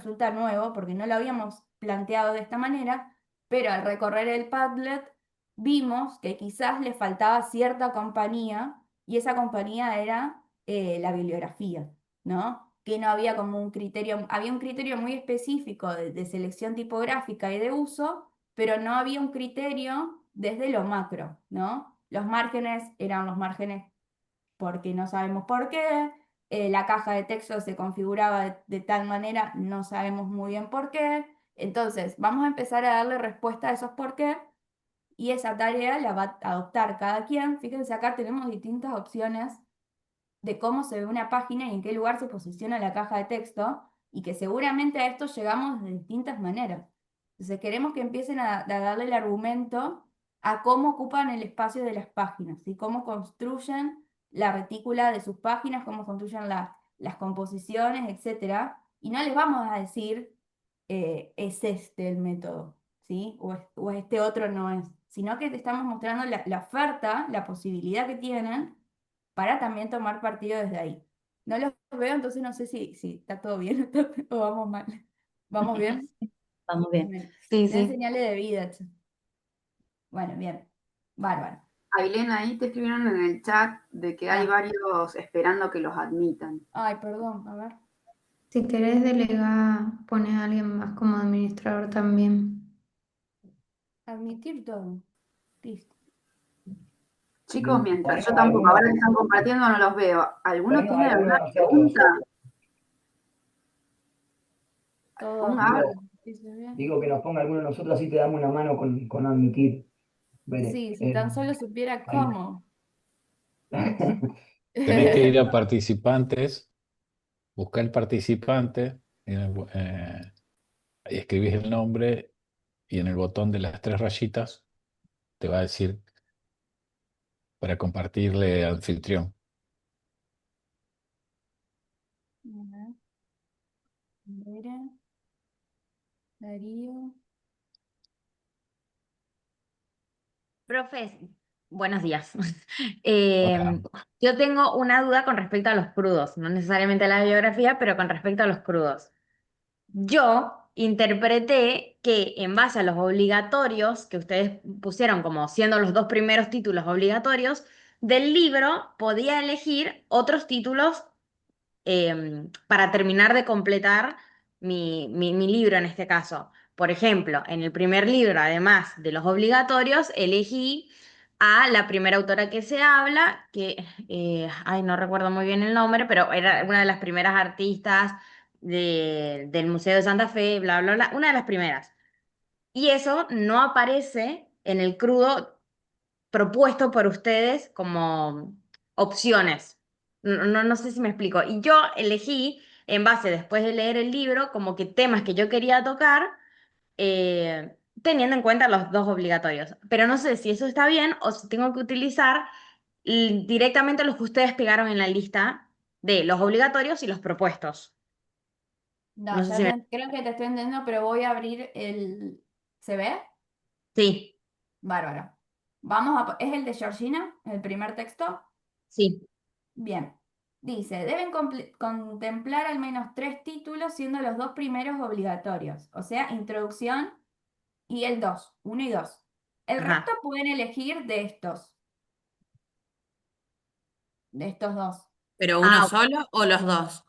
resulta nuevo porque no lo habíamos planteado de esta manera, pero al recorrer el Padlet vimos que quizás le faltaba cierta compañía y esa compañía era la bibliografía, ¿no? Que no había como un criterio, había un criterio muy específico de selección tipográfica y de uso, pero no había un criterio desde lo macro, ¿no? Los márgenes eran los márgenes porque no sabemos por qué, la caja de texto se configuraba de tal manera, no sabemos muy bien por qué. Entonces, vamos a empezar a darle respuesta a esos por qué y esa tarea la va a adoptar cada quien. Fíjense, acá tenemos distintas opciones de cómo se ve una página y en qué lugar se posiciona la caja de texto y que seguramente a esto llegamos de distintas maneras. Entonces, queremos que empiecen a darle el argumento a cómo ocupan el espacio de las páginas y cómo construyen la retícula de sus páginas, cómo construyen las composiciones, etcétera. Y no les vamos a decir, es este el método, ¿sí? O este otro no es, sino que te estamos mostrando la oferta, la posibilidad que tienen para también tomar partido desde ahí. No los veo, entonces no sé si está todo bien o vamos mal. ¿Vamos bien? Vamos bien. Me, Sí, me dan sí. señales de vida, che. Bueno, bien. Bárbaro. Ailén, ahí te escribieron en el chat de que hay Ah, varios esperando que los admitan. ay, perdón, a ver. Si querés delegar, pones a alguien más como administrador también. Admitir todo. Listo. Chicos, mientras yo ¿Ponemos tampoco, alguno? ahora que están compartiendo no los veo. ¿Alguno ¿Ponemos tiene alguno alguna de nosotros? pregunta? Todo Ponga algo. Digo, dice bien. digo que nos ponga alguno de nosotros, así te damos una mano con admitir. Veré. Sí, si tan solo supiera Ahí. cómo. Tenés que ir a participantes, buscar el participante, y escribís el nombre y en el botón de las tres rayitas te va a decir para compartirle anfitrión. Vera, Darío. Profes, buenos días. Eh, Hola. yo tengo una duda con respecto a los crudos, no necesariamente a la biografía, pero con respecto a los crudos. Yo interpreté que en base a los obligatorios que ustedes pusieron como siendo los dos primeros títulos obligatorios, del libro podía elegir otros títulos para terminar de completar mi libro en este caso. Por ejemplo, en el primer libro, además de los obligatorios, elegí a la primera autora que se habla, que, ay, no recuerdo muy bien el nombre, pero era una de las primeras artistas del Museo de Santa Fe, bla, bla, bla, una de las primeras. Y eso no aparece en el crudo propuesto por ustedes como opciones. No sé si me explico. Y yo elegí, en base, después de leer el libro, como que temas que yo quería tocar, teniendo en cuenta los dos obligatorios. Pero no sé si eso está bien o si tengo que utilizar directamente los que ustedes pegaron en la lista de los obligatorios y los propuestos. No, No sé ya si me... creo que te estoy entendiendo, pero voy a abrir el. ¿Se ve? Sí, Bárbaro. ¿Es el de Georgina, el primer texto? sí. Bien. Dice, deben contemplar al menos 3 títulos, siendo los 2 primeros obligatorios, o sea, introducción y el 2, 1 y 2. El resto Ajá. pueden elegir de estos dos. ¿Pero uno Ah, solo o los dos?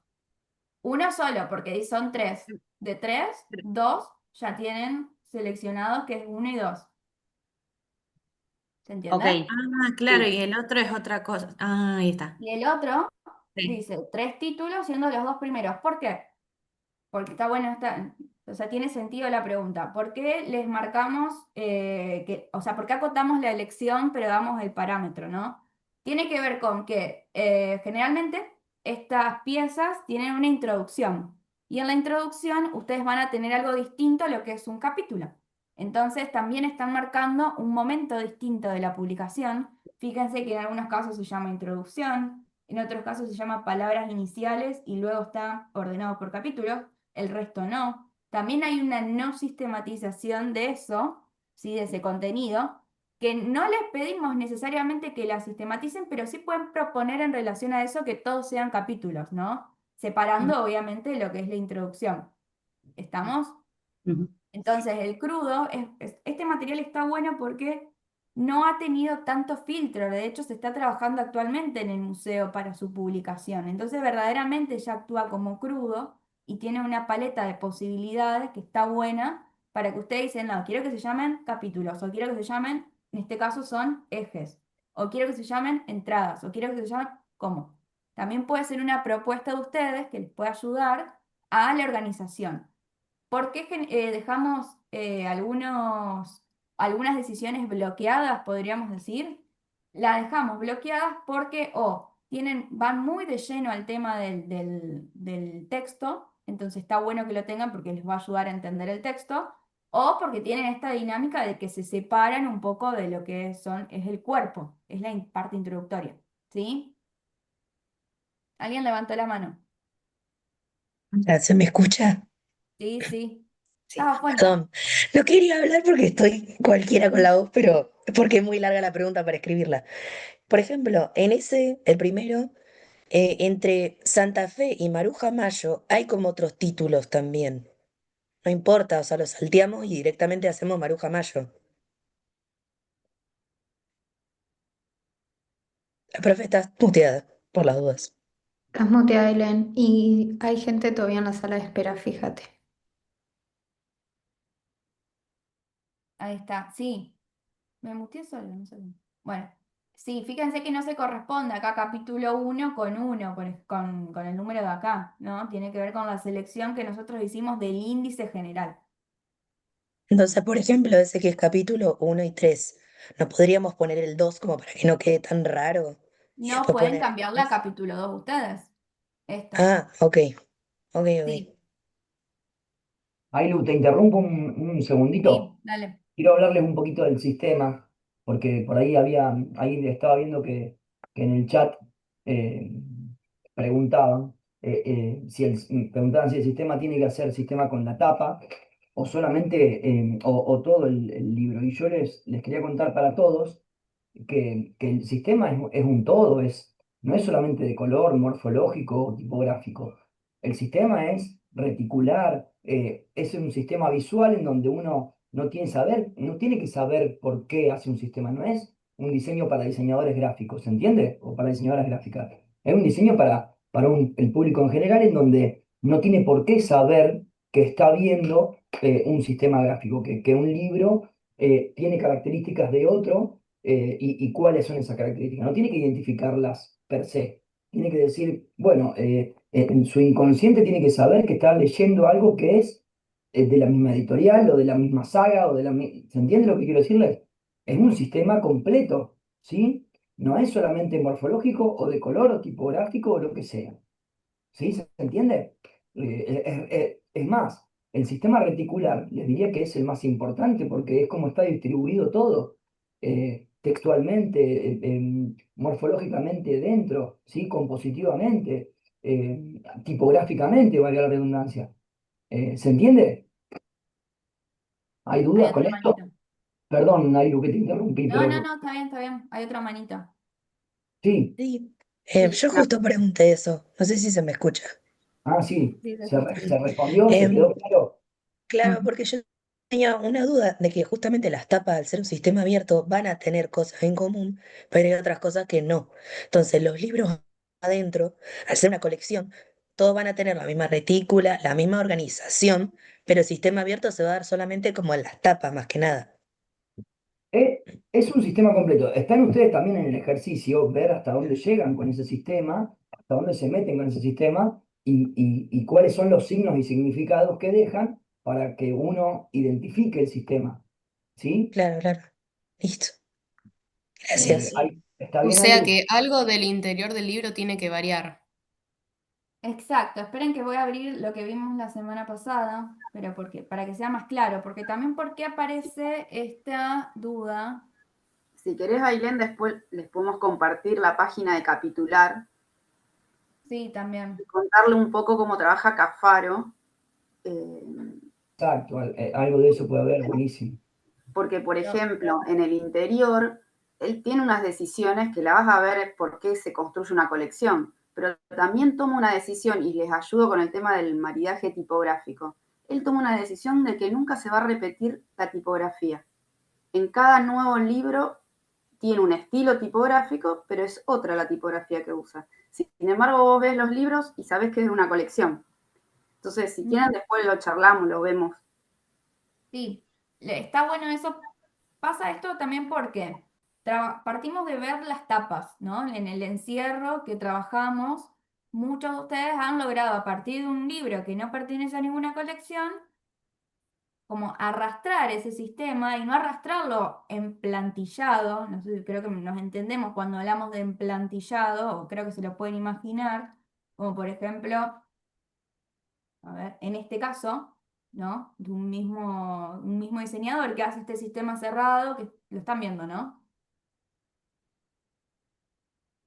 Uno solo, porque son 3. De 3, 2 ya tienen seleccionados que es 1 y 2. ¿Se ok. entiende? Ah, claro, y Sí. el otro es otra cosa. Ah, ahí está. Y el otro Sí. dice 3 títulos siendo los 2 primeros. ¿Por qué? Porque está bueno, o sea, tiene sentido la pregunta. ¿Por qué les marcamos, o sea, por qué acotamos la elección pero damos el parámetro, ¿no? Tiene que ver con que generalmente estas piezas tienen una introducción y en la introducción ustedes van a tener algo distinto a lo que es un capítulo. Entonces también están marcando un momento distinto de la publicación. Fíjense que en algunos casos se llama introducción, en otros casos se llama palabras iniciales y luego está ordenado por capítulos, el resto no. También hay una no sistematización de eso, ¿sí? De ese contenido, que no les pedimos necesariamente que la sistematicen, pero sí pueden proponer en relación a eso que todos sean capítulos, ¿no? Mm. Separando obviamente lo que es la introducción. ¿Estamos? Ujú. Entonces, el crudo, este material está bueno porque no ha tenido tanto filtro. De hecho, se está trabajando actualmente en el museo para su publicación. Entonces, verdaderamente ya actúa como crudo y tiene una paleta de posibilidades que está buena para que ustedes dicen, no, quiero que se llamen capítulos, o quiero que se llamen, en este caso son ejes, o quiero que se llamen entradas, o quiero que se llamen cómo. También puede ser una propuesta de ustedes que les pueda ayudar a la organización. ¿Por qué dejamos algunas decisiones bloqueadas, podríamos decir? Las dejamos bloqueadas porque van muy de lleno al tema del texto, entonces está bueno que lo tengan porque les va a ayudar a entender el texto, o porque tienen esta dinámica de que se separan un poco de lo que es el cuerpo, es la parte introductoria, ¿sí? ¿Alguien levantó la mano? ¿Se me escucha? Sí, sí. Sí, Estaba fuente. perdón. No quería hablar porque estoy cualquiera con la voz, pero porque es muy larga la pregunta para escribirla. Por ejemplo, el primero, entre Santa Fe y Maruja Mayo, hay como otros títulos también. No importa, o sea, los salteamos y directamente hacemos Maruja Mayo. La profe está muteada, por las dudas. Estás muteada, Aileen, y hay gente todavía en la sala de espera, fíjate. Ahí está, sí. Me muteé solo, no sé. Bueno, sí, fíjense que no se corresponde acá capítulo 1 con 1, con el número de acá, ¿no? Tiene que ver con la selección que nosotros hicimos del índice general. Entonces, por ejemplo, ese que es capítulo 1 y 3, ¿no podríamos poner el 2 como para que no quede tan raro? Y No después pueden poner el cambiarla a 3. capítulo 2 ustedes. Esto, Ah, ok, ok, ok. sí, Ailu, te interrumpo un segundito. sí, dale. Quiero hablarles un poquito del sistema, porque por ahí estaba viendo que en el chat eh, preguntaban, preguntaban si el sistema tiene que hacer sistema con la tapa o solamente, o todo el libro. Y yo les quería contar para todos que el sistema es un todo, no es solamente de color, morfológico o tipográfico. El sistema es reticular, es un sistema visual en donde uno no tiene que saber por qué hace un sistema, no es un diseño para diseñadores gráficos, ¿se entiende? O para diseñadoras gráficas. Es un diseño para el público en general en donde no tiene por qué saber que está viendo un sistema gráfico, que un libro tiene características de otro y cuáles son esas características. No tiene que identificarlas per se. Tiene que decir, bueno, en su inconsciente tiene que saber que está leyendo algo que es de la misma editorial o de la misma saga ¿Se entiende lo que quiero decirles? Es un sistema completo, ¿sí? No es solamente morfológico o de color o tipográfico o lo que sea. ¿Sí? ¿Se entiende? Es más, el sistema reticular, les diría que es el más importante porque es como está distribuido todo, textualmente, morfológicamente dentro, ¿sí? Compositivamente, tipográficamente, valga la redundancia. ¿Se entiende? ¿Hay Hay dudas otra con esto? manito. Perdón, Nairu, que te interrumpí, No, no, pero no, está bien. Hay otra manito. sí. Sí, Sí, yo justo pregunté eso, no sé si se me escucha. Ah, sí. sí, se ¿Se, escucha. se respondió? ¿Se Em, quedó claro? claro, porque yo tenía una duda de que justamente las tapas, al ser un sistema abierto, van a tener cosas en común, pero hay otras cosas que no. Entonces, los libros adentro, al ser una colección, todos van a tener la misma retícula, la misma organización, pero el sistema abierto se va a dar solamente como en las tapas, más que nada. Eh, es un sistema completo. Están ustedes también en el ejercicio, ver hasta dónde llegan con ese sistema, hasta dónde se meten con ese sistema y cuáles son los signos y significados que dejan para que uno identifique el sistema. ¿Sí? Claro, claro. Listo. Sí, Gracias. sí. ¿Está O bien, sea Ailu? que algo del interior del libro tiene que variar. Exacto, esperen que voy a abrir lo que vimos la semana pasada, pero para que sea más claro, porque también porque aparece esta duda. Si querés, Ailén, después les podemos compartir la página de Capitular Sí, también. y contarle un poco cómo trabaja Cafaro. eh, Exacto, algo de eso puede haber, buenísimo. Porque, por Yo- ejemplo, en el interior, él tiene unas decisiones que la vas a ver por qué se construye una colección, pero también toma una decisión y les ayudo con el tema del maridaje tipográfico. él toma una decisión de que nunca se va a repetir la tipografía. En cada nuevo libro tiene un estilo tipográfico, pero es otra la tipografía que usa. Sin embargo, vos ves los libros y sabés que es de una colección. Entonces, si quieren, después lo charlamos, lo vemos. Sí, está bueno eso. Pasa esto también porque partimos de ver las tapas, ¿no? En el encierro que trabajamos, muchos de ustedes han logrado a partir de un libro que no pertenece a ninguna colección, como arrastrar ese sistema y no arrastrarlo en plantillado. No sé, creo que nos entendemos cuando hablamos de emplantillado, o creo que se lo pueden imaginar, como por ejemplo, a ver, en este caso, ¿no? De un mismo diseñador que hace este sistema cerrado, que lo están viendo, ¿no?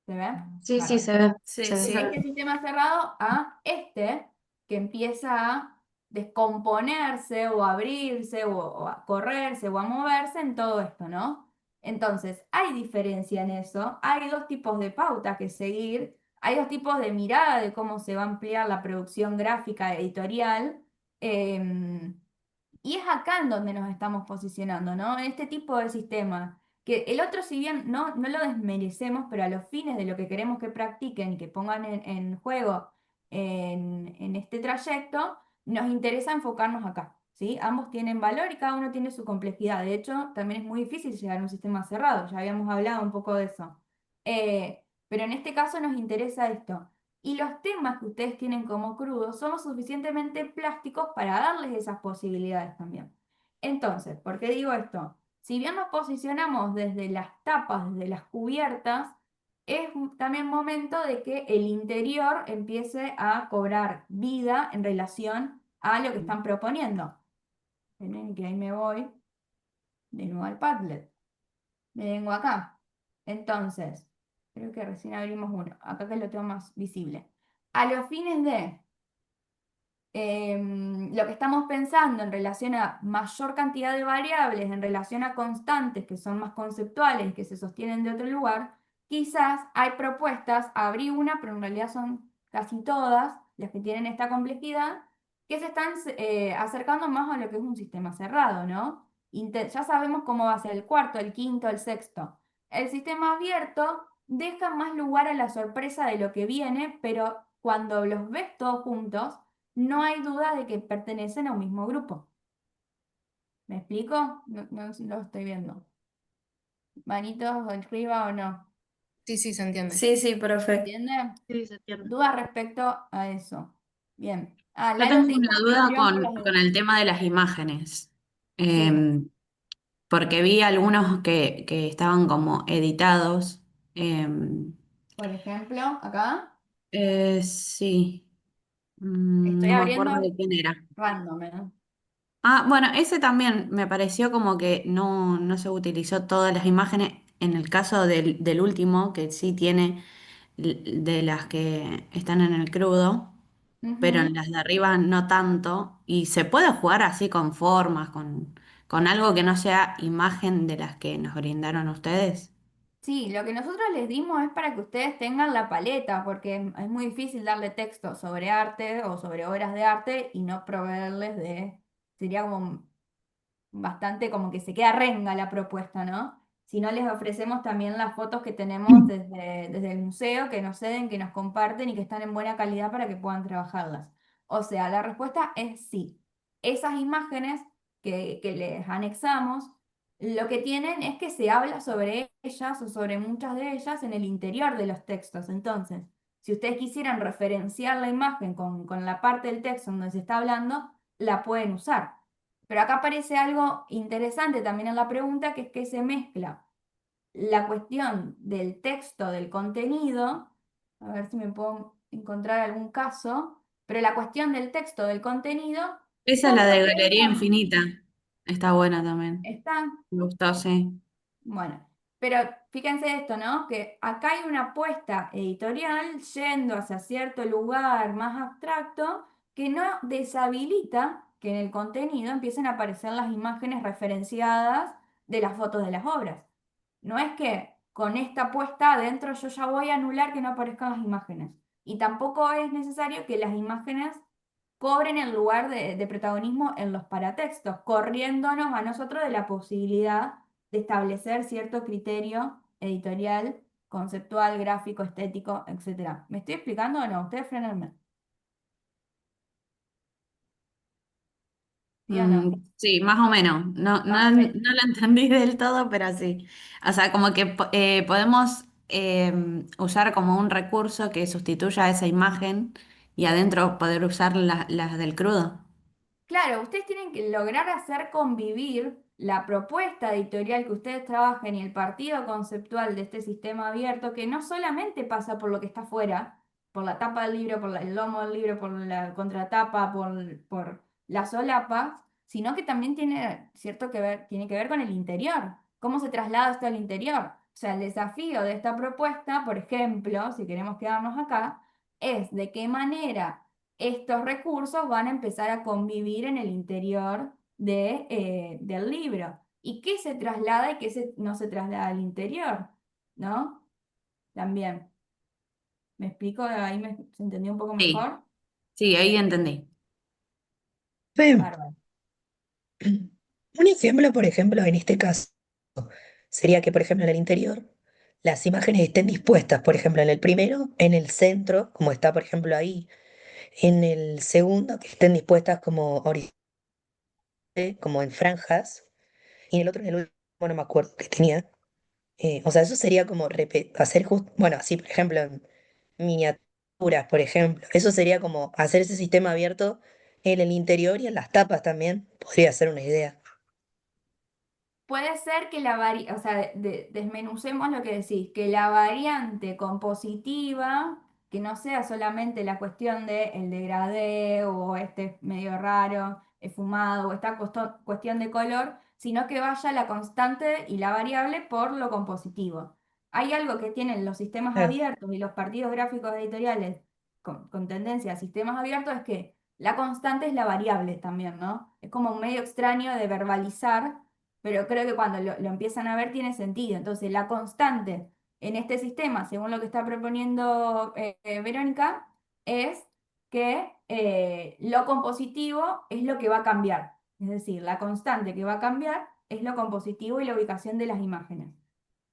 ¿Se ve? Sí, sí, Bárbaro. se ve, Sí, se ve. sí. De este sistema cerrado a este que empieza a descomponerse o a abrirse o a correrse o a moverse en todo esto, ¿no? Entonces, hay diferencia en eso, hay dos tipos de pauta que seguir, hay dos tipos de mirada de cómo se va a ampliar la producción gráfica editorial. Y es acá en donde nos estamos posicionando, ¿no? En este tipo de sistema. Que el otro, si bien no lo desmerecemos, pero a los fines de lo que queremos que practiquen y que pongan en juego en este trayecto, nos interesa enfocarnos acá, ¿sí? Ambos tienen valor y cada uno tiene su complejidad. De hecho, también es muy difícil llegar a un sistema cerrado, ya habíamos hablado un poco de eso. Pero en este caso nos interesa esto. Y los temas que ustedes tienen como crudos somos suficientemente plásticos para darles esas posibilidades también. Entonces, ¿por qué digo esto? Si bien nos posicionamos desde las tapas, desde las cubiertas, es también momento de que el interior empiece a cobrar vida en relación a lo que están proponiendo. Ven que ahí me voy de nuevo al Padlet. Me vengo acá. Entonces, creo que recién abrimos uno. Acá que lo tengo más visible. A los fines de lo que estamos pensando en relación a mayor cantidad de variables, en relación a constantes que son más conceptuales, que se sostienen de otro lugar, quizás hay propuestas, abrí una, pero en realidad son casi todas las que tienen esta complejidad, que se están acercando más a lo que es un sistema cerrado, ¿no? Ya sabemos cómo va a ser el cuarto, el quinto, el sexto. El sistema abierto deja más lugar a la sorpresa de lo que viene, pero cuando los ves todos juntos, no hay duda de que pertenecen a un mismo grupo. ¿Me explico? No sé si lo estoy viendo. ¿Manitos arriba o no? Sí, sí, se entiende. Sí, sí, ¿Se perfecto. entiende? Sí, se entiende. ¿Dudas respecto a eso? Bien. Yo Lalo tengo se una duda inmiscuyó con con el tema de las imágenes. Sí, Porque vi algunos que estaban como editados. em, por ejemplo, acá sí, estoy no me abriendo acuerdo de quién era. random, ¿eh? Ah, bueno, ese también me pareció como que no se utilizó todas las imágenes. En el caso del último, que sí tiene de las que están en el crudo, pero Ujú. en las de arriba no tanto. Y se puede jugar así con formas, con algo que no sea imagen de las que nos brindaron ustedes. Sí, lo que nosotros les dimos es para que ustedes tengan la paleta, porque es muy difícil darle texto sobre arte o sobre obras de arte y no proveerles sería como bastante como que se queda renga la propuesta, ¿no? Si no, les ofrecemos también las fotos que tenemos desde el museo, que nos ceden, que nos comparten y que están en buena calidad para que puedan trabajarlas. O sea, la respuesta es sí. Esas imágenes que les anexamos, lo que tienen es que se habla sobre ellas o sobre muchas de ellas en el interior de los textos. Entonces, si ustedes quisieran referenciar la imagen con la parte del texto donde se está hablando, la pueden usar. Pero acá aparece algo interesante también en la pregunta, que es que se mezcla la cuestión del texto, del contenido, a ver si me puedo encontrar algún caso, pero la cuestión del texto, del contenido, Esa es con la lo de que es Galería Infinita. Está buena también. está, Me gustó, sí. bueno, pero fíjense esto, ¿no? Que acá hay una apuesta editorial yendo hacia cierto lugar más abstracto que no deshabilita que en el contenido empiecen a aparecer las imágenes referenciadas de las fotos de las obras. No es que con esta apuesta adentro yo ya voy a anular que no aparezcan las imágenes. Y tampoco es necesario que las imágenes cobren el lugar de protagonismo en los paratextos, corriéndonos a nosotros de la posibilidad de establecer cierto criterio editorial, conceptual, gráfico, estético, etc. ¿Me estoy explicando o no? Ustedes frenenme. ¿Sí o no? Sí, más o menos. No, Más no, o menos. no lo entendí del todo, pero sí. O sea, como que podemos usar como un recurso que sustituya esa imagen y adentro poder usar las del crudo. Claro, ustedes tienen que lograr hacer convivir la propuesta editorial que ustedes trabajen y el partido conceptual de este sistema abierto, que no solamente pasa por lo que está afuera, por la tapa del libro, por el lomo del libro, por la contratapa, por las solapas, sino que también tiene que ver con el interior. ¿Cómo se traslada esto al interior? O sea, el desafío de esta propuesta, por ejemplo, si queremos quedarnos acá, es de qué manera estos recursos van a empezar a convivir en el interior del libro. ¿Y qué se traslada y no se traslada al interior? ¿No? También. ¿Me explico? Ahí se entendió un poco Sí, mejor. sí, ahí entendí. Bien, Bárbaro. un ejemplo, por ejemplo, en este caso, sería que, por ejemplo, en el interior, las imágenes estén dispuestas, por ejemplo, en el primero, en el centro, como está, por ejemplo, ahí, en el segundo, que estén dispuestas como, como en franjas, y en el otro, en el último, no me acuerdo que tenía. O sea, eso sería como hacer justo, bueno, así, por ejemplo, en miniaturas, por ejemplo, eso sería como hacer ese sistema abierto en el interior y en las tapas también, podría ser una idea. Puede ser que o sea, desmenucemos lo que decís, que la variante compositiva, que no sea solamente la cuestión de el degradé o este medio raro, fumado o esta cuestión de color, sino que vaya la constante y la variable por lo compositivo. Hay algo que tienen los sistemas Claro, abiertos y los partidos gráficos editoriales con tendencia a sistemas abiertos, es que la constante es la variable también, ¿no? Es como un medio extraño de verbalizar, pero creo que cuando lo empiezan a ver tiene sentido. Entonces, la constante en este sistema, según lo que está proponiendo Verónica, es que lo compositivo es lo que va a cambiar. Es decir, la constante que va a cambiar es lo compositivo y la ubicación de las imágenes.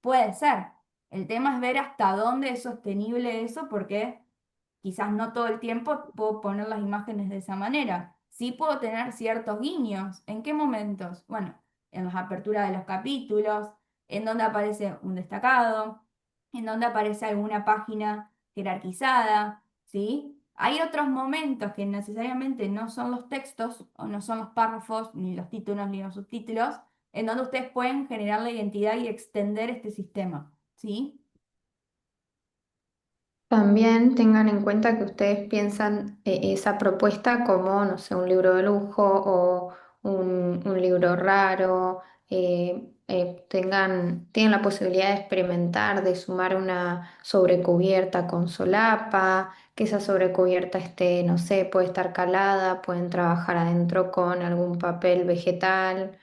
Puede ser. El tema es ver hasta dónde es sostenible eso, porque quizás no todo el tiempo puedo poner las imágenes de esa manera. Sí puedo tener ciertos guiños. ¿En qué momentos? Bueno, en las aperturas de los capítulos, en donde aparece un destacado, en donde aparece alguna página jerarquizada, ¿sí? Hay otros momentos que necesariamente no son los textos, o no son los párrafos, ni los títulos, ni los subtítulos, en donde ustedes pueden generar la identidad y extender este sistema, ¿sí? También tengan en cuenta que ustedes piensan esa propuesta como, no sé, un libro de lujo o un libro raro. Tienen la posibilidad de experimentar, de sumar una sobrecubierta con solapa, que esa sobrecubierta esté, no sé, puede estar calada, pueden trabajar adentro con algún papel vegetal.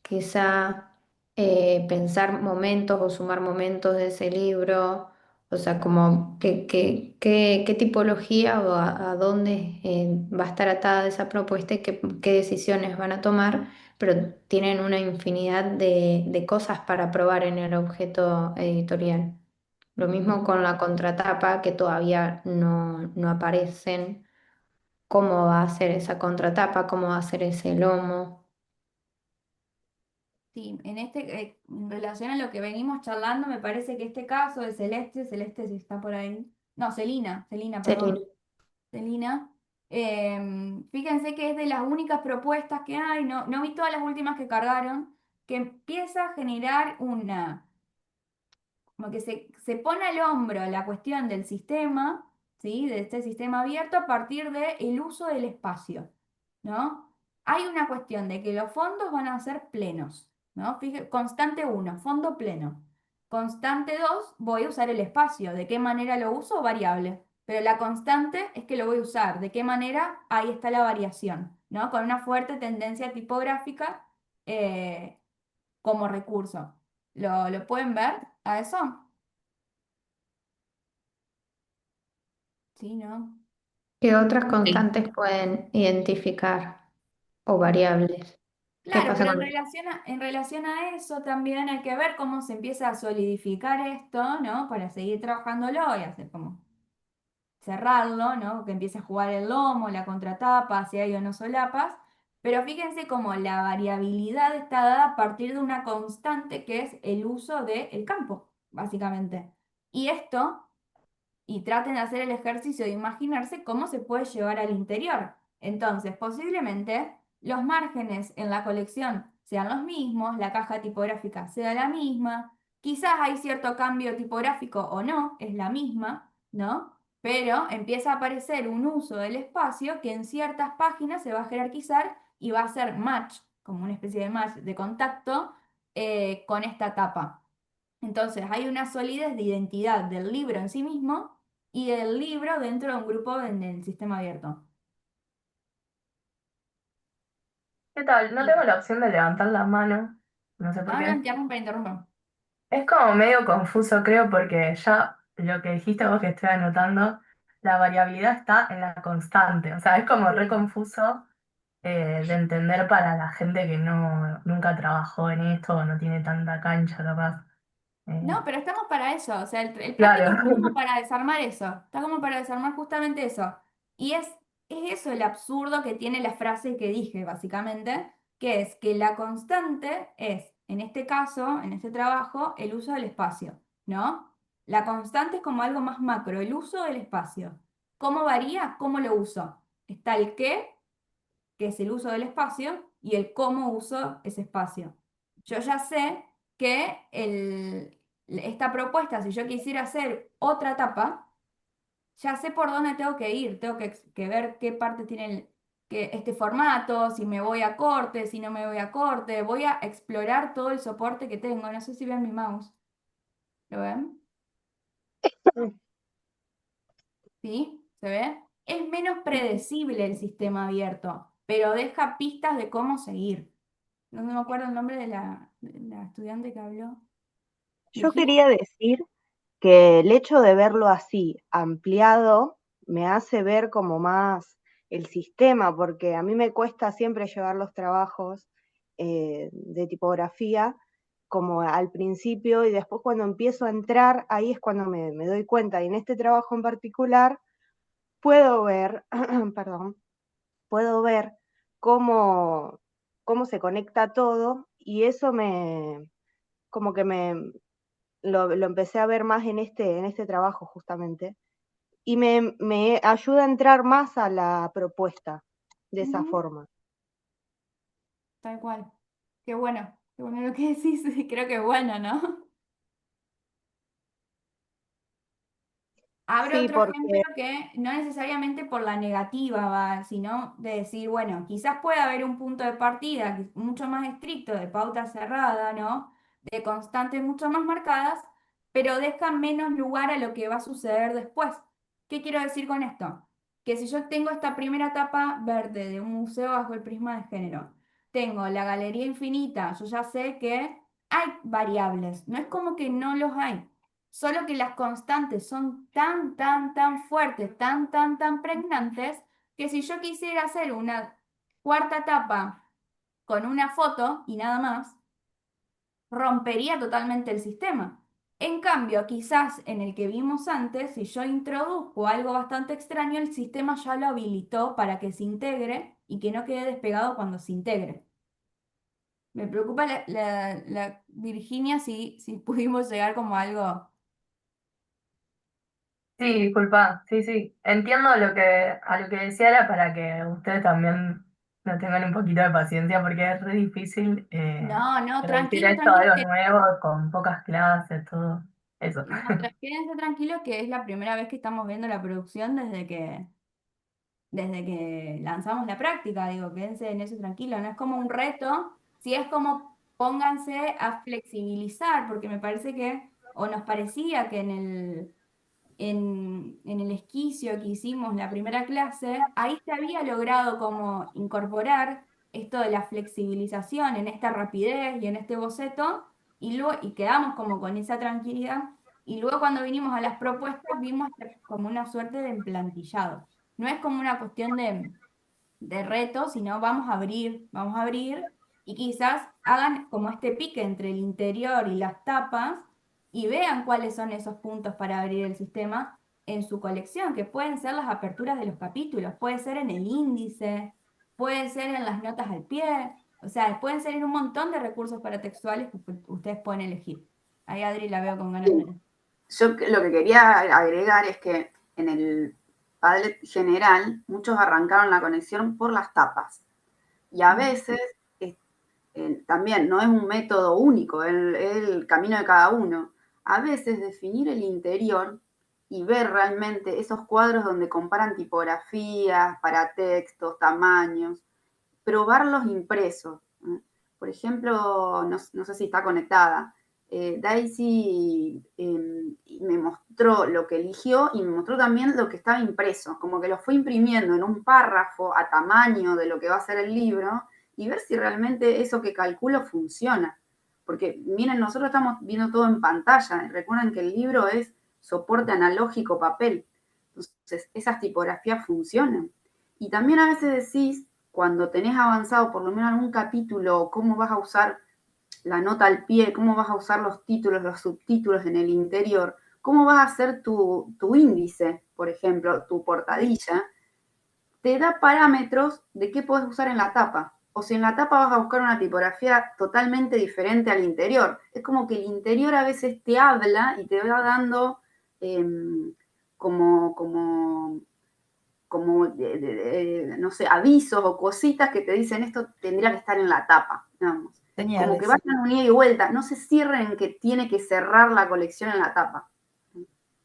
Quizá pensar momentos o sumar momentos de ese libro, o sea, como qué tipología o a dónde va a estar atada esa propuesta y qué decisiones van a tomar, pero tienen una infinidad de cosas para probar en el objeto editorial. Lo mismo con la contratapa, que todavía no aparecen, cómo va a ser esa contratapa, cómo va a ser ese lomo. Sí, en relación a lo que venimos charlando, me parece que este caso de Celeste si está por ahí, no, Celina, Celina. perdón, Celina, fíjense que es de las únicas propuestas que hay, no vi todas las últimas que cargaron, que empieza a generar como que se pone al hombro la cuestión del sistema, ¿sí? De este sistema abierto a partir del uso del espacio, ¿no? Hay una cuestión de que los fondos van a ser plenos, ¿no? Constante uno, fondo pleno. Constante 2, voy a usar el espacio. ¿De qué manera lo uso? Variable. Pero la constante es que lo voy a usar. ¿De qué manera? Ahí está la variación, ¿no? Con una fuerte tendencia tipográfica eh, como recurso. ¿Lo pueden ver a eso? Sí, ¿no? ¿Qué otras Sí. constantes pueden identificar o variables? ¿Qué Claro, pasa pero con... en relación a eso también hay que ver cómo se empieza a solidificar esto, ¿no? Para seguir trabajándolo y hacer como cerrarlo, ¿no? Que empiece a jugar el lomo, la contratapa, si hay o no solapas. Pero fíjense cómo la variabilidad está dada a partir de una constante que es el uso del campo, básicamente. Y esto y traten de hacer el ejercicio de imaginarse cómo se puede llevar al interior. Entonces, posiblemente los márgenes en la colección sean los mismos, la caja tipográfica sea la misma, quizás hay cierto cambio tipográfico o no, es la misma, ¿no? Pero empieza a aparecer un uso del espacio que en ciertas páginas se va a jerarquizar y va a ser match, como una especie de match de contacto con esta tapa. Entonces, hay una solidez de identidad del libro en sí mismo y del libro dentro de un grupo en el sistema abierto. ¿Qué tal? No Sí. tengo la opción de levantar la mano, no sé por No, no, qué. interrumpa, interrumpa. Es como medio confuso, creo, porque ya lo que dijiste vos que estoy anotando, la variabilidad está en la constante. O sea, es como re Sí. confuso de entender para la gente que nunca trabajó en esto o no tiene tanta cancha, capaz. Eh, No, pero estamos para eso. O sea, el práctico claro. está como para desarmar eso. Está como para desarmar justamente eso. Y es eso el absurdo que tiene la frase que dije, básicamente, que es que la constante es, en este caso, en este trabajo, el uso del espacio, ¿no? La constante es como algo más macro, el uso del espacio. ¿Cómo varía? ¿Cómo lo uso? Está el qué, que es el uso del espacio, y el cómo uso ese espacio. Yo ya sé que esta propuesta, si yo quisiera hacer otra etapa, ya sé por dónde tengo que ir, tengo que ver qué parte tiene este formato, si me voy a corte, si no me voy a corte, voy a explorar todo el soporte que tengo. No sé si ven mi mouse. ¿Lo ven? ¿Sí? ¿Se ve? Es menos predecible el sistema abierto, pero deja pistas de cómo seguir. No me acuerdo el nombre de la estudiante que habló. Yo ¿Virginia? quería decir que el hecho de verlo así, ampliado, me hace ver como más el sistema, porque a mí me cuesta siempre llevar los trabajos de tipografía como al principio y después cuando empiezo a entrar, ahí es cuando me doy cuenta. Y en este trabajo en particular puedo ver, perdón, puedo ver cómo, cómo se conecta todo y eso como que lo empecé a ver más en este trabajo justamente, y me ayuda a entrar más a la propuesta de esa Ujú, forma. tal cual. Qué bueno lo que decís, creo que es bueno, ¿no? Abro Sí, otro ejemplo porque que no necesariamente por la negativa va, sino de decir, bueno, quizás puede haber un punto de partida mucho más estricto, de pauta cerrada, ¿no? De constantes mucho más marcadas, pero deja menos lugar a lo que va a suceder después. ¿Qué quiero decir con esto? Que si yo tengo esta primera etapa verde de un museo bajo el prisma de género, tengo la galería infinita, yo ya sé que hay variables, no es como que no los hay. Solo que las constantes son tan, tan, tan fuertes, tan, tan, tan pregnantes, que si yo quisiera hacer una cuarta etapa con una foto y nada más, rompería totalmente el sistema. En cambio, quizás en el que vimos antes, si yo introduzco algo bastante extraño, el sistema ya lo habilitó para que se integre y que no quede despegado cuando se integre. Me preocupa la Virginia si pudimos llegar como a algo. Sí, disculpa, sí, sí. Entiendo a lo que decía era para que ustedes también no tengan un poquito de paciencia porque es re difícil No, no, traducir tranquilo, esto a tranquilo, algo nuevo con pocas clases, todo eso. no, quédense tranquilos que es la primera vez que estamos viendo la producción desde que lanzamos la práctica, digo, quédense en eso tranquilos, no es como un reto, si es como pónganse a flexibilizar, porque me parece que, o nos parecía que en el esquicio que hicimos la primera clase, ahí se había logrado como incorporar esto de la flexibilización en esta rapidez y en este boceto, y quedamos como con esa tranquilidad. Y luego cuando vinimos a las propuestas vimos como una suerte de emplantillado. no es como una cuestión de reto, sino vamos a abrir y quizás hagan como este pique entre el interior y las tapas y vean cuáles son esos puntos para abrir el sistema en su colección, que pueden ser las aperturas de los capítulos, puede ser en el índice, puede ser en las notas al pie, o sea, pueden ser en un montón de recursos paratextuales que ustedes pueden elegir. Ahí Adri la veo con ganas de leer. Yo lo que quería agregar es que en el Padlet general muchos arrancaron la conexión por las tapas. Y a veces también no es un método único, es el camino de cada uno. A veces definir el interior y ver realmente esos cuadros donde comparan tipografías, paratextos, tamaños, probarlos impresos. Por ejemplo, no sé si está conectada. Daisy me mostró lo que eligió y me mostró también lo que estaba impreso, como que lo fue imprimiendo en un párrafo a tamaño de lo que va a ser el libro y ver si realmente eso que calculo funciona. Porque miren, nosotros estamos viendo todo en pantalla. Recuerden que el libro es soporte analógico papel. Entonces, esas tipografías funcionan. Y también a veces decís, cuando tenés avanzado por lo menos algún capítulo, cómo vas a usar la nota al pie, cómo vas a usar los títulos, los subtítulos en el interior, cómo vas a hacer tu índice, por ejemplo, tu portadilla, te da parámetros de qué puedes usar en la tapa. O si en la tapa vas a buscar una tipografía totalmente diferente al interior. Es como que el interior a veces te habla y te va dando como no sé, avisos o cositas que te dicen esto tendría que estar en la tapa, digamos. Como que Señales. vayan un ida y vuelta, no se cierren en que tiene que cerrar la colección en la tapa.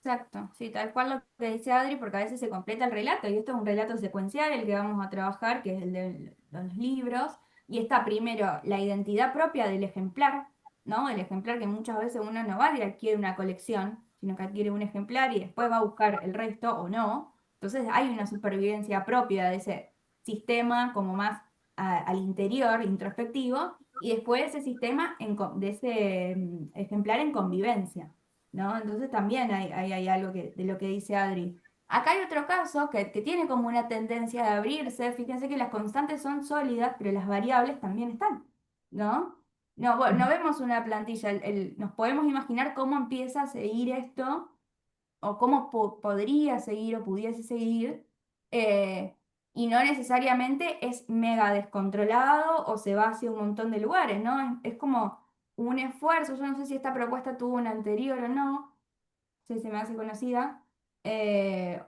Exacto, sí, tal cual lo que dice Adri, porque a veces se completa el relato, y esto es un relato secuencial, el que vamos a trabajar, que es el de los libros, y está primero la identidad propia del ejemplar, ¿no? El ejemplar que muchas veces uno no va y adquiere una colección, sino que adquiere un ejemplar y después va a buscar el resto o no. Entonces hay una supervivencia propia de ese sistema como más al interior, introspectivo, y después ese sistema de ese ejemplar en convivencia. ¿No? Entonces también hay algo de lo que dice Adri. Acá hay otro caso que tiene como una tendencia de abrirse. Fíjense que las constantes son sólidas, pero las variables también están, ¿no? No, bueno, no vemos una plantilla. Nos podemos imaginar cómo empieza a seguir esto, o cómo podría seguir o pudiese seguir, eh, y no necesariamente es mega descontrolado o se va hacia un montón de lugares, ¿no? Es como un esfuerzo. Yo no sé si esta propuesta tuvo una anterior o no, si se me hace conocida, eh,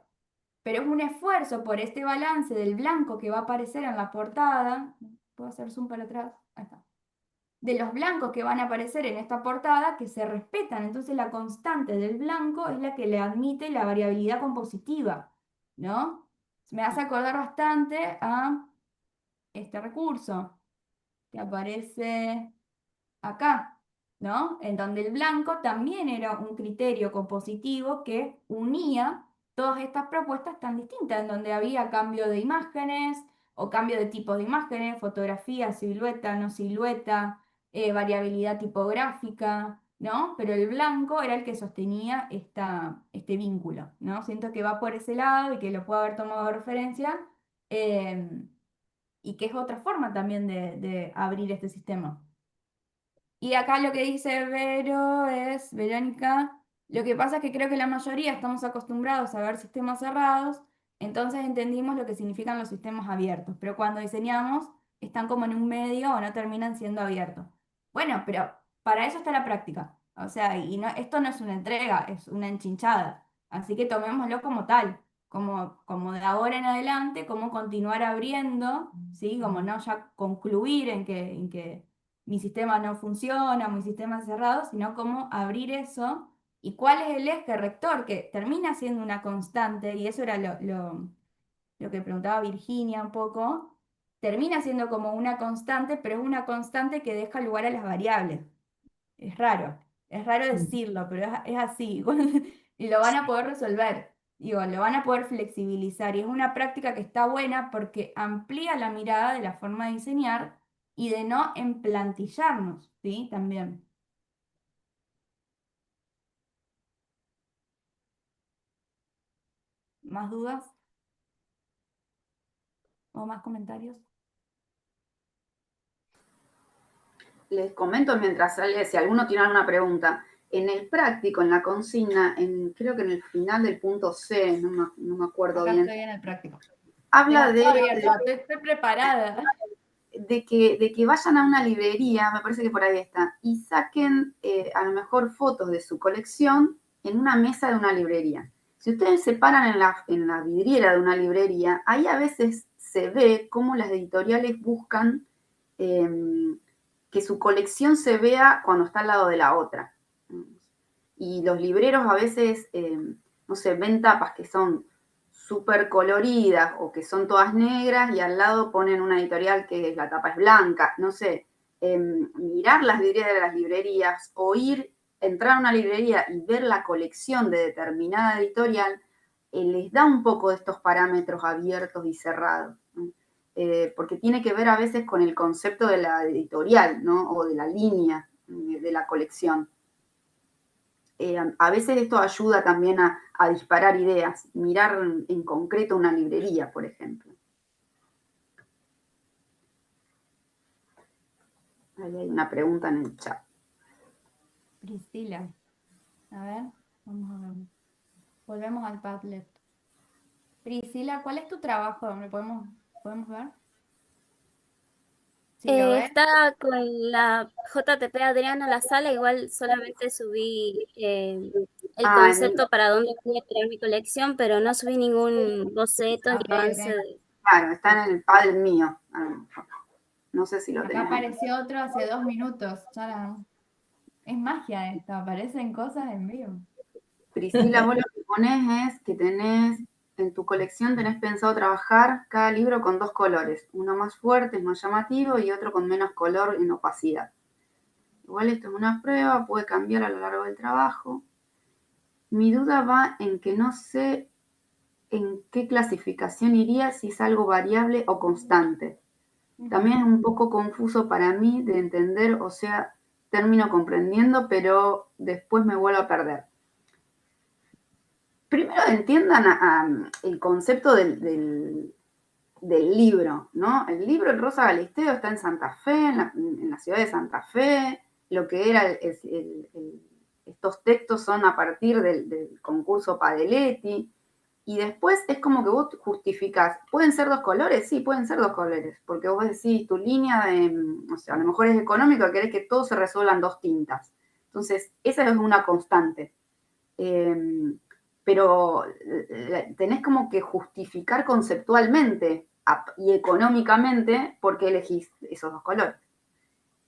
pero es un esfuerzo por este balance del blanco que va a aparecer en la portada. ¿Puedo hacer zoom para atrás? Ahí está. De los blancos que van a aparecer en esta portada que se respetan. Entonces la constante del blanco es la que le admite la variabilidad compositiva, ¿no? Me hace acordar bastante a este recurso que aparece acá, ¿no? En donde el blanco también era un criterio compositivo que unía todas estas propuestas tan distintas, en donde había cambio de imágenes o cambio de tipos de imágenes, fotografía, silueta, no silueta, variabilidad tipográfica, ¿no? Pero el blanco era el que sostenía este vínculo, ¿no? Siento que va por ese lado y que lo puedo haber tomado de referencia, eh, y que es otra forma también de abrir este sistema. Y acá lo que dice Verónica, lo que pasa es que creo que la mayoría estamos acostumbrados a ver sistemas cerrados, entonces entendimos lo que significan los sistemas abiertos, pero cuando diseñamos están como en un medio o no terminan siendo abiertos. Bueno, pero para eso está la práctica. O sea, y no, esto no es una entrega, es una enchinchada. Así que tomémoslo como tal, como de ahora en adelante, como continuar abriendo, ¿sí? Como no ya concluir en que mi sistema no funciona, mi sistema es cerrado, sino cómo abrir eso y cuál es el eje rector, que termina siendo una constante, y eso era lo que preguntaba Virginia un poco, termina siendo como una constante, pero es una constante que deja lugar a las variables. Es raro decirlo, pero es así, y lo van a poder resolver. Digo, lo van a poder flexibilizar y es una práctica que está buena porque amplía la mirada de la forma de diseñar y de no emplantillarnos, ¿sí? También. ¿Más dudas? ¿O más comentarios? Les comento mientras sale, si alguno tiene alguna pregunta. En el práctico, en la consigna, creo que en el final del punto C, no me acuerdo Acá bien, estoy en el práctico. habla Tengo todo abierto, estoy preparada. de que vayan a una librería, me parece que por ahí está, y saquen a lo mejor fotos de su colección en una mesa de una librería. Si ustedes se paran en la vidriera de una librería, ahí a veces se ve cómo las editoriales buscan que su colección se vea cuando está al lado de la otra. Y los libreros a veces, no sé, ven tapas que son súper coloridas o que son todas negras y al lado ponen una editorial que la tapa es blanca, no sé, mirar las vidrieras de las librerías o entrar a una librería y ver la colección de determinada editorial, les da un poco de estos parámetros abiertos y cerrados, ¿no? Porque tiene que ver a veces con el concepto de la editorial, ¿no? O de la línea de la colección. A veces esto ayuda también a disparar ideas, mirar en concreto una librería, por ejemplo. Ahí hay una pregunta en el chat. Priscila. A ver, vamos a ver. Volvemos al Padlet. Priscila, ¿cuál es tu trabajo? ¿Podemos ver? ¿Sí lo ves? Estaba con la JTP Adriana a la sala, igual solamente subí el concepto para dónde voy a crear mi colección, pero no subí ningún boceto ni Ok, avance ok. Claro, está en el Padlet mío. No sé si lo Acá tenés. apareció otro hace 2 minutos. Es magia esto, aparecen cosas en vivo. Priscila, vos lo que ponés es que en tu colección tenés pensado trabajar cada libro con 2 colores. Uno más fuerte, más llamativo, y otro con menos color en opacidad. Igual esto es una prueba, puede cambiar a lo largo del trabajo. Mi duda va en que no sé en qué clasificación iría, si es algo variable o constante. También es un poco confuso para mí de entender, o sea, termino comprendiendo, pero después me vuelvo a perder. Primero entiendan el concepto del libro, ¿no? El libro El Rosa Galisteo está en Santa Fe, en la ciudad de Santa Fe. Lo que era estos textos son a partir del concurso Padeletti. Y después es como que vos justificás, ¿pueden ser 2 colores? Sí, pueden ser 2 colores, porque vos decís, tu línea o sea, a lo mejor es económica, querés que todo se resuelva en 2 tintas. Entonces, esa es una constante. Pero tenés como que justificar conceptualmente y económicamente por qué elegís esos 2 colores.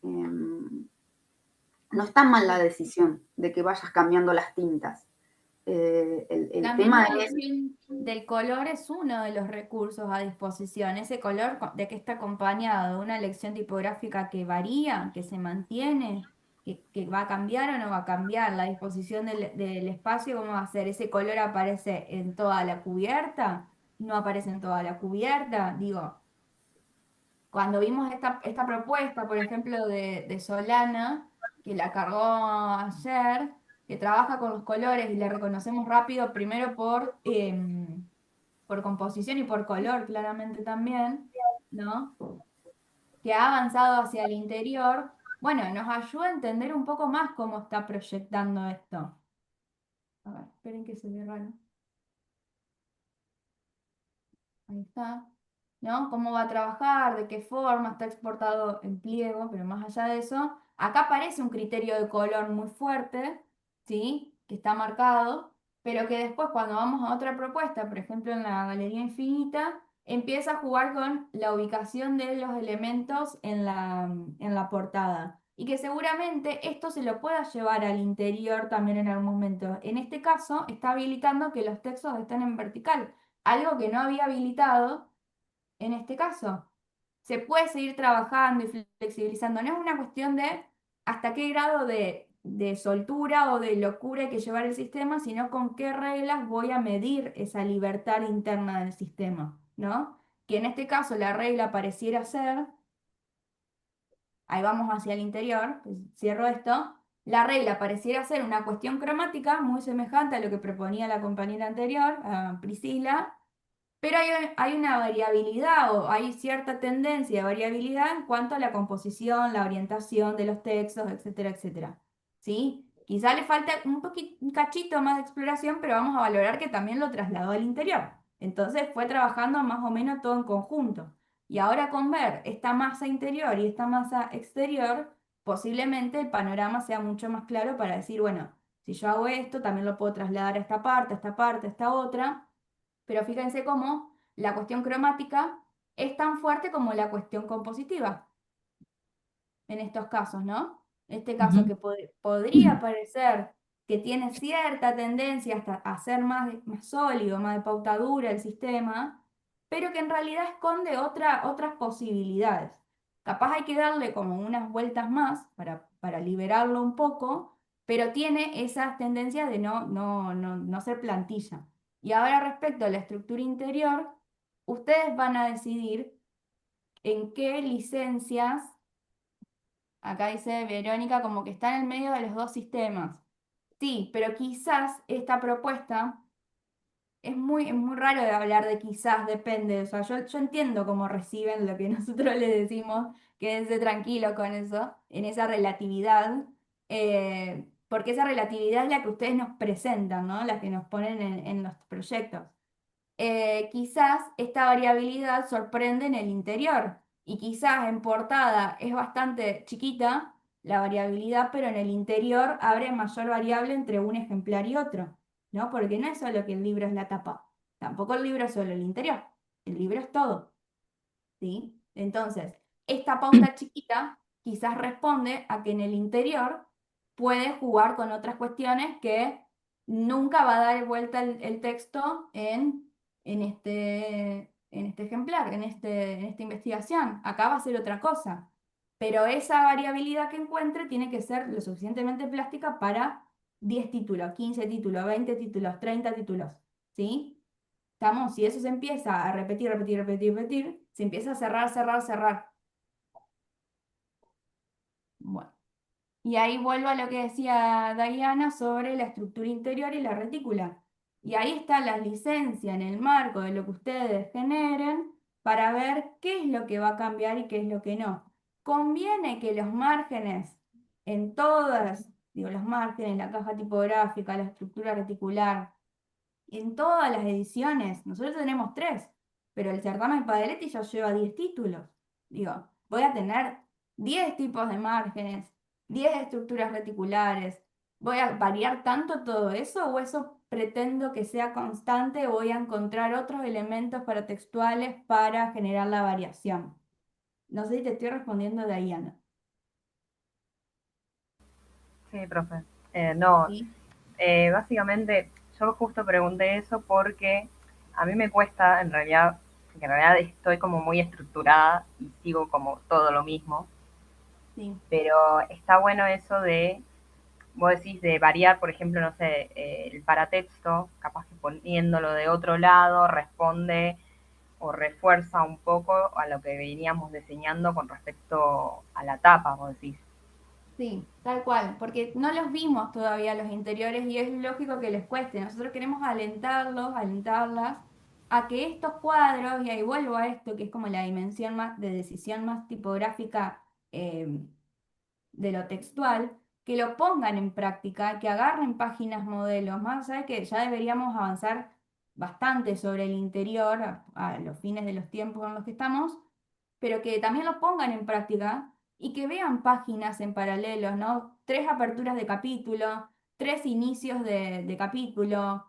No está mal la decisión de que vayas cambiando las tintas. El También tema la es... elección del color es uno de los recursos a disposición. Ese color de que está acompañado de una elección tipográfica que varía, que se mantiene, que va a cambiar o no va a cambiar. La disposición del espacio, ¿cómo va a ser? ¿Ese color aparece en toda la cubierta? ¿No aparece en toda la cubierta? Digo, cuando vimos esta propuesta, por ejemplo, de Solana, que la cargó ayer, que trabaja con los colores y la reconocemos rápido, primero por composición y por color, claramente también, ¿no? Que ha avanzado hacia el interior, bueno, nos ayuda a entender un poco más cómo está proyectando esto. A ver, esperen que se ve raro. Ahí está. ¿No? ¿Cómo va a trabajar? ¿De qué forma? Está exportado en pliego, pero más allá de eso, acá aparece un criterio de color muy fuerte, ¿sí? Que está marcado, pero que después cuando vamos a otra propuesta, por ejemplo en la Galería Infinita, empieza a jugar con la ubicación de los elementos en la portada. Y que seguramente esto se lo pueda llevar al interior también en algún momento. En este caso, está habilitando que los textos estén en vertical, algo que no había habilitado en este caso. Se puede seguir trabajando y flexibilizando. No es una cuestión de hasta qué grado de soltura o de locura hay que llevar el sistema, sino con qué reglas voy a medir esa libertad interna del sistema, ¿no? Que en este caso la regla pareciera ser, ahí vamos hacia el interior, pues cierro esto, la regla pareciera ser una cuestión cromática muy semejante a lo que proponía la compañera anterior, a Priscila, pero hay una variabilidad o hay cierta tendencia de variabilidad en cuanto a la composición, la orientación de los textos, etcétera, etcétera. ¿Sí? Quizá le falta un cachito más de exploración, pero vamos a valorar que también lo trasladó al interior. Entonces fue trabajando más o menos todo en conjunto. Y ahora con ver esta masa interior y esta masa exterior, posiblemente el panorama sea mucho más claro para decir, bueno, si yo hago esto, también lo puedo trasladar a esta parte, a esta parte, a esta otra. Pero fíjense cómo la cuestión cromática es tan fuerte como la cuestión compositiva en estos casos, ¿no? Este caso que podría parecer que tiene cierta tendencia hasta a ser más sólido, más de pautadura el sistema, pero que en realidad esconde otras posibilidades. Capaz hay que darle como unas vueltas más para liberarlo un poco, pero tiene esas tendencias de no ser plantilla. Y ahora respecto a la estructura interior, ustedes van a decidir en qué licencias. Acá dice Verónica como que está en el medio de los dos sistemas. Sí, pero quizás esta propuesta es muy raro de hablar de quizás, depende. O sea, yo entiendo cómo reciben lo que nosotros les decimos, quédense tranquilo con eso, en esa relatividad, porque esa relatividad es la que ustedes nos presentan, ¿no? La que nos ponen en los proyectos. Quizás esta variabilidad sorprende en el interior y quizás en portada es bastante chiquita la variabilidad, pero en el interior habrá mayor variable entre un ejemplar y otro, ¿no? Porque no es solo que el libro es la tapa, tampoco el libro es solo el interior, el libro es todo, ¿sí? Entonces, esta pauta chiquita quizás responde a que en el interior puede jugar con otras cuestiones que nunca va a dar vuelta el texto en este ejemplar, en esta investigación. Acá va a ser otra cosa. Pero esa variabilidad que encuentre tiene que ser lo suficientemente plástica para 10 títulos, 15 títulos, 20 títulos, 30 títulos, ¿sí? ¿Estamos? Si eso se empieza a repetir, repetir, repetir, repetir, se empieza a cerrar, cerrar, cerrar. Bueno. Y ahí vuelvo a lo que decía Diana sobre la estructura interior y la retícula. Y ahí está la licencia en el marco de lo que ustedes generen para ver qué es lo que va a cambiar y qué es lo que no. Conviene que los márgenes en todas, digo, los márgenes, la caja tipográfica, la estructura reticular, en todas las ediciones, nosotros tenemos 3, pero el certamen Padeletti ya lleva 10 títulos. Digo, voy a tener 10 tipos de márgenes, 10 estructuras reticulares. ¿Voy a variar tanto todo eso o eso pretendo que sea constante o voy a encontrar otros elementos paratextuales para generar la variación? No sé si te estoy respondiendo, Diana. Sí, profe. No, ¿Sí? básicamente yo justo pregunté eso porque a mí me cuesta, en realidad estoy como muy estructurada y sigo como todo lo mismo, Sí. pero está bueno eso de, vos decís, de variar, por ejemplo, no sé, el paratexto, capaz que poniéndolo de otro lado, responde o refuerza un poco a lo que veníamos diseñando con respecto a la tapa, vos decís. Sí, tal cual, porque no los vimos todavía los interiores y es lógico que les cueste. Nosotros queremos alentarlos, alentarlas a que estos cuadros, y ahí vuelvo a esto, que es como la dimensión más de decisión más tipográfica de lo textual, que lo pongan en práctica, que agarren páginas modelos, más allá de que ya deberíamos avanzar bastante sobre el interior a los fines de los tiempos en los que estamos, pero que también lo pongan en práctica y que vean páginas en paralelo, ¿no? 3 aperturas de capítulo, 3 inicios de capítulo,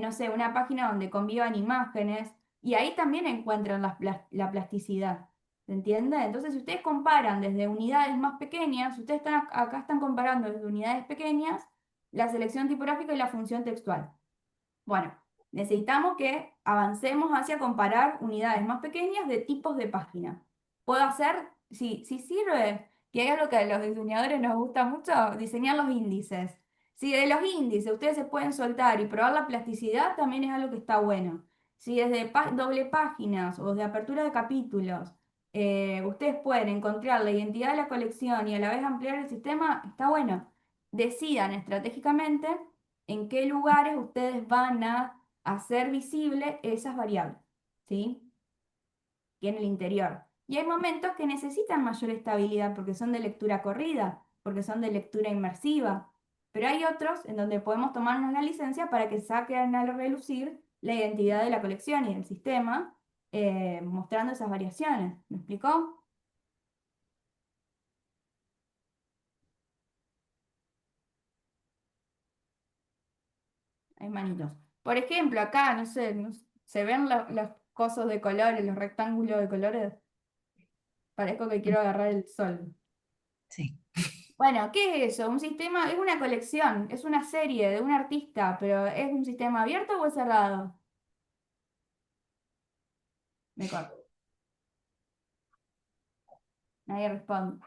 no sé, una página donde convivan imágenes, y ahí también encuentran la plasticidad. ¿Se entiende? Entonces, si ustedes comparan desde unidades más pequeñas, ustedes están acá están comparando desde unidades pequeñas la selección tipográfica y la función textual. Bueno, necesitamos que avancemos hacia comparar unidades más pequeñas de tipos de página. Puedo hacer, si sirve, que hay algo que a los diseñadores nos gusta mucho, diseñar los índices. Si de los índices ustedes se pueden soltar y probar la plasticidad, también es algo que está bueno. Si desde doble páginas o de apertura de capítulos, ustedes pueden encontrar la identidad de la colección y a la vez ampliar el sistema, está bueno. Decidan estratégicamente en qué lugares ustedes van a hacer visible esas variables. ¿sí? Y en el interior. Y hay momentos que necesitan mayor estabilidad porque son de lectura corrida, porque son de lectura inmersiva. Pero hay otros en donde podemos tomarnos la licencia para que saquen a relucir la identidad de la colección y del sistema, mostrando esas variaciones. ¿Me explicó? Hay manitos. Por ejemplo, acá, no sé, ¿se ven los cosos de colores, los rectángulos de colores? Parezco que quiero agarrar el sol. Sí. Bueno, ¿qué es eso? Un sistema, es una colección, es una serie de un artista, pero ¿es un sistema abierto o es cerrado? Me corto. Nadie responde.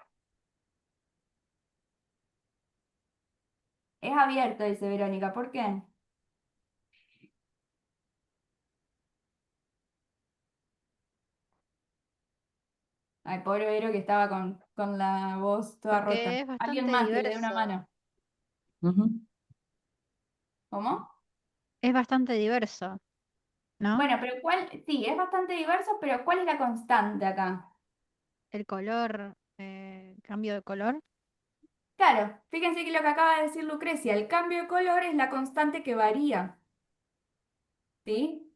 Es abierto, dice Verónica. ¿Por qué? Ay, pobre Vero que estaba con la voz toda rota. Porque es Alguien bastante más que le dé una diverso. mano. Ujú. ¿Cómo? Es bastante diverso, ¿no? Bueno, pero sí, es bastante diverso, pero ¿cuál es la constante acá? El color, cambio de color. Claro, fíjense que lo que acaba de decir Lucrecia, el cambio de color es la constante que varía, ¿sí?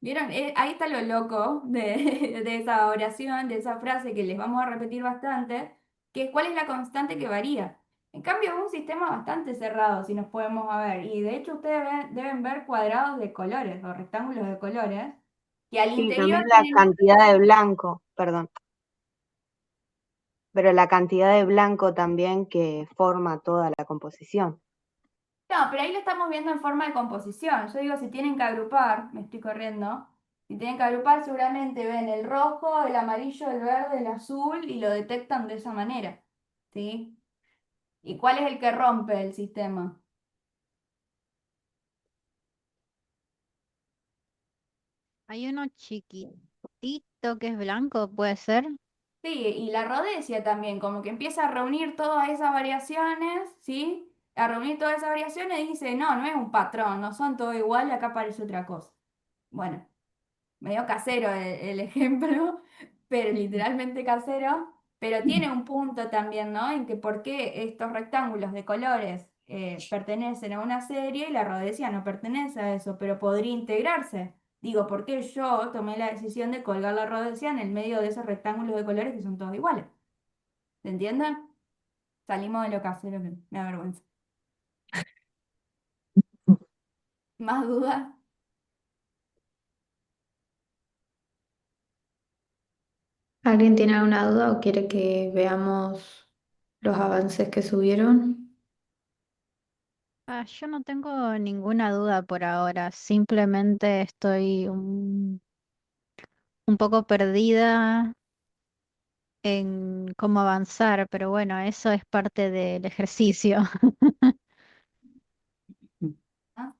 ¿Vieron? Ahí está lo loco de esa oración, de esa frase que les vamos a repetir bastante, que es cuál es la constante que varía. En cambio, es un sistema bastante cerrado, si nos podemos ver, y de hecho ustedes deben ver cuadrados de colores o rectángulos de colores, que al Sí, interior también la tienen. cantidad de blanco, perdón, pero la cantidad de blanco también que forma toda la composición. No, pero ahí lo estamos viendo en forma de composición. Yo digo, si tienen que agrupar, me estoy corriendo, si tienen que agrupar seguramente ven el rojo, el amarillo, el verde, el azul y lo detectan de esa manera, ¿sí? ¿Y cuál es el que rompe el sistema? Hay uno chiquitito que es blanco, puede ser. Sí, y la rodesia también, como que empieza a reunir todas esas variaciones, ¿sí? A reunir todas esas variaciones y dice, no, no es un patrón, no son todo igual, acá aparece otra cosa. Bueno. Medio casero el ejemplo, pero literalmente casero, pero tiene un punto también, ¿no? En que por qué estos rectángulos de colores pertenecen a una serie y la rodesia no pertenece a eso, pero podría integrarse. Digo, ¿por qué yo tomé la decisión de colgar la rodesia en el medio de esos rectángulos de colores que son todos iguales? ¿Se entiende? Salimos de lo casero, que me da vergüenza. ¿Más dudas? ¿Alguien tiene alguna duda o quiere que veamos los avances que subieron? Yo no tengo ninguna duda por ahora, simplemente estoy un poco perdida en cómo avanzar, pero bueno, eso es parte del ejercicio. ¿Ah?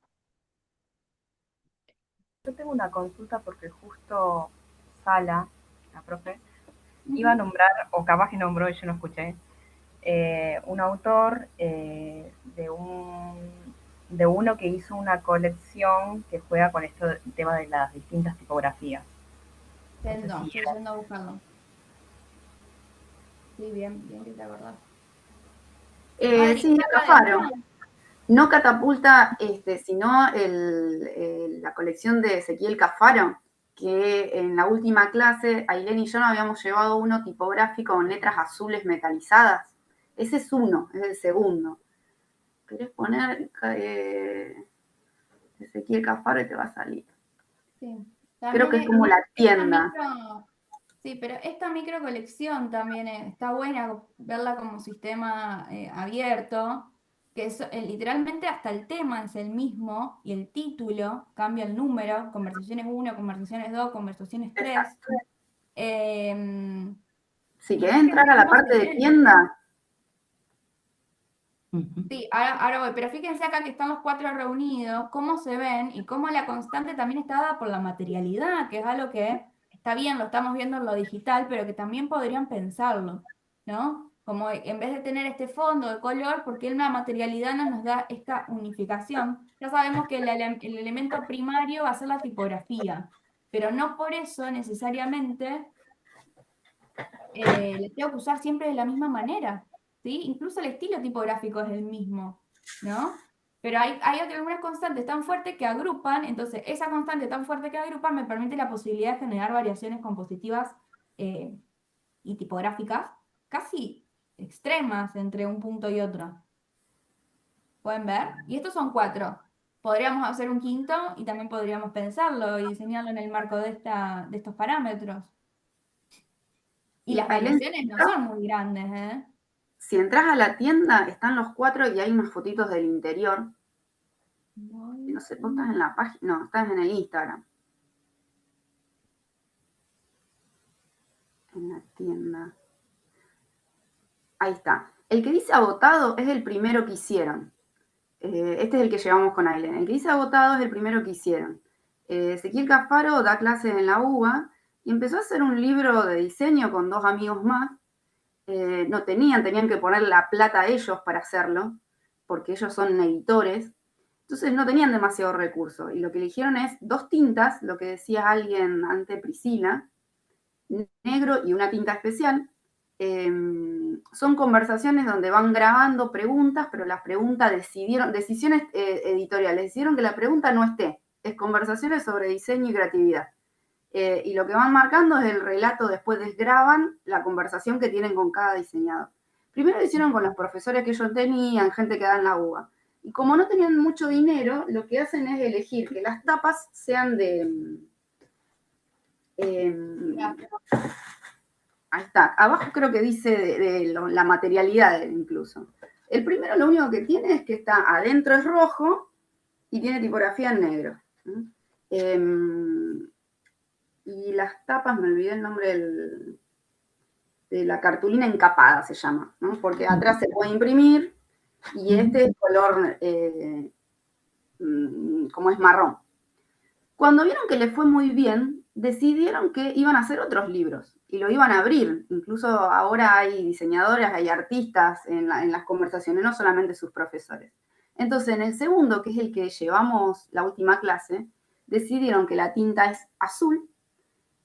Yo tengo una consulta porque justo Sala, la profe, iba a Ujú. nombrar, o capaz que nombró y yo no escuché, un autor de uno que hizo una colección que juega con esto, el tema de las distintas tipografías. No sé Yendo, si estoy yendo a buscarlo. Sí, bien, bien que te acordás. Adri, Sí, ¿cerca del Cafaro. tema? No catapulta, sino la colección de Ezequiel Cafaro, que en la última clase Ailén y yo nos habíamos llevado uno tipográfico con letras azules metalizadas. Ese es uno, es el segundo. ¿Querés poner Ezequiel Cafaro y te va a salir? Sí. Creo También que es como la esta tienda. sí, pero esta micro colección también está buena verla como sistema abierto, que es literalmente hasta el tema es el mismo y el título cambia el número, conversaciones 1, conversaciones 2, conversaciones 3. Exacto. Si Y querés fíjense entrar a la cómo se parte de ven. tienda, Sí, ahora voy, pero fíjense acá que están los cuatro reunidos, cómo se ven y cómo la constante también está dada por la materialidad, que es algo que está bien, lo estamos viendo en lo digital, pero que también podrían pensarlo, ¿no? Como en vez de tener este fondo de color, ¿por qué una materialidad no nos da esta unificación? Ya sabemos que el elemento primario va a ser la tipografía, pero no por eso necesariamente les tengo que usar siempre de la misma manera, ¿sí? Incluso el estilo tipográfico es el mismo, ¿no? Pero hay algunas constantes tan fuertes que agrupan, entonces esa constante tan fuerte que agrupan me permite la posibilidad de generar variaciones compositivas eh, y tipográficas casi extremas entre un punto y otro. ¿Pueden ver? Y estos son 4. Podríamos hacer un quinto y también podríamos pensarlo y diseñarlo en el marco de estos parámetros. Y las Ailén, variaciones no son muy grandes, ¿eh? si entras a la tienda, están los 4 y hay unas fotitos del interior. No sé, vos estás en la página, no, estás en el Instagram. En la tienda. Ahí está. El que dice agotado es el primero que hicieron. Este es el que llevamos con Ailén. El que dice agotado es el primero que hicieron. Ezequiel Cafaro da clases en la UBA y empezó a hacer un libro de diseño con 2 amigos más. No tenían que poner la plata ellos para hacerlo, porque ellos son editores. Entonces no tenían demasiado recursos. Y lo que eligieron es 2 tintas, lo que decía alguien antes, Priscila, negro y una tinta especial. Son conversaciones donde van grabando preguntas, pero las preguntas decisiones editoriales, decidieron que la pregunta no esté, es conversaciones sobre diseño y creatividad. Y lo que van marcando es el relato, después desgraban la conversación que tienen con cada diseñador. Primero lo hicieron con los profesores que ellos tenían, gente que da en la UBA. Y como no tenían mucho dinero, lo que hacen es elegir que las tapas sean de... ahí está, abajo creo que dice la materialidad incluso. El primero lo único que tiene es que está adentro es rojo y tiene tipografía en negro. Y las tapas, me olvidé el nombre de la cartulina encapada se llama, ¿no? Porque atrás se puede imprimir y este es color, como es marrón. Cuando vieron que les fue muy bien, decidieron que iban a hacer otros libros y lo iban a abrir. Incluso ahora hay diseñadoras, hay artistas en las conversaciones, no solamente sus profesores. Entonces, en el segundo, que es el que llevamos la última clase, decidieron que la tinta es azul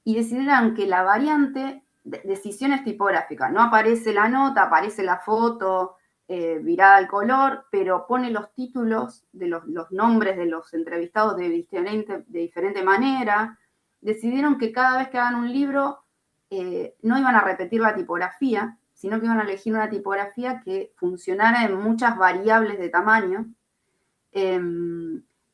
y decidieron que la variante, decisiones tipográficas, no aparece la nota, aparece la foto, virada al color, pero pone los títulos de los nombres de los entrevistados de diferente manera. Decidieron que cada vez que hagan un libro no iban a repetir la tipografía, sino que iban a elegir una tipografía que funcionara en muchas variables de tamaño.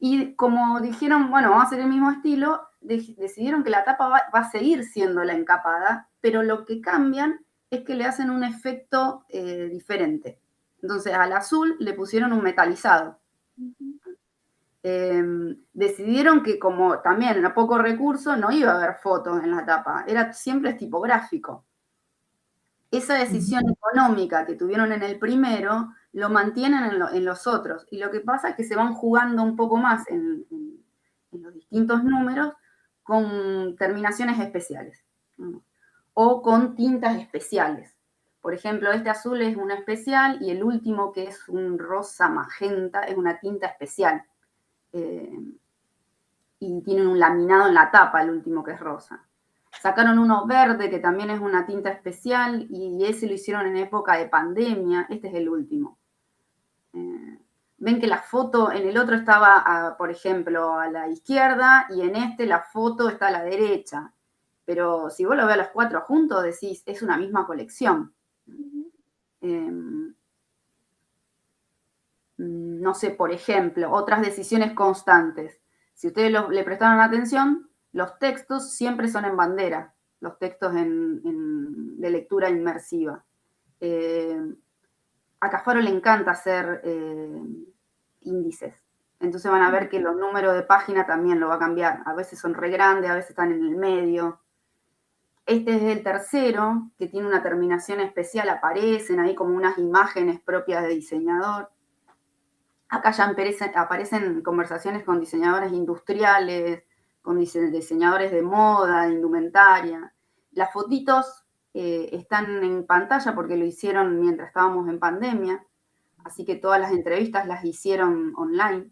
Y como dijeron, bueno, vamos a hacer el mismo estilo, decidieron que la tapa va a seguir siendo la encapada, pero lo que cambian es que le hacen un efecto diferente. Entonces al azul le pusieron un metalizado. Decidieron que como también a poco recurso no iba a haber fotos en la tapa, siempre es tipográfico. Esa decisión económica que tuvieron en el primero lo mantienen en los otros. Y lo que pasa es que se van jugando un poco más en los distintos números con terminaciones especiales, ¿no? O con tintas especiales. Por ejemplo, este azul es una especial y el último, que es un rosa magenta, es una tinta especial. Y tienen un laminado en la tapa, el último que es rosa. Sacaron uno verde, que también es una tinta especial, y ese lo hicieron en época de pandemia. Este es el último. Ven que la foto en el otro estaba, por ejemplo, a la izquierda, y en este la foto está a la derecha. Pero si vos lo ves a los 4 juntos, decís, es una misma colección. No sé, por ejemplo, otras decisiones constantes. Si ustedes le prestaron atención, los textos siempre son en bandera, los textos de lectura inmersiva. A Cafaro le encanta hacer índices. Entonces van a ver que los números de página también lo va a cambiar. A veces son re grandes, a veces están en el medio. Este es el tercero, que tiene una terminación especial, aparecen ahí como unas imágenes propias de diseñador. Acá ya aparecen conversaciones con diseñadores industriales, con diseñadores de moda, de indumentaria. Las fotitos están en pantalla porque lo hicieron mientras estábamos en pandemia, así que todas las entrevistas las hicieron online.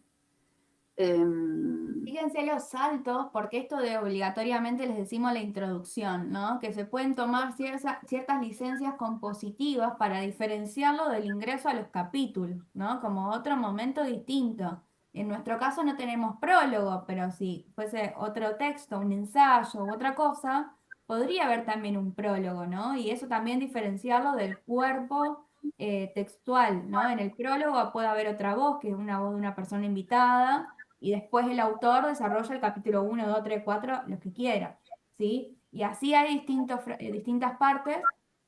Fíjense los saltos, porque esto de obligatoriamente les decimos la introducción, ¿no? Que se pueden tomar ciertas licencias compositivas para diferenciarlo del ingreso a los capítulos, ¿no? Como otro momento distinto. En nuestro caso no tenemos prólogo, pero si fuese otro texto, un ensayo u otra cosa, podría haber también un prólogo, ¿no? Y eso también diferenciarlo del cuerpo textual, ¿no? En el prólogo puede haber otra voz, que es una voz de una persona invitada y después el autor desarrolla el capítulo 1, 2, 3, 4, lo que quiera, ¿sí? Y así hay distintas partes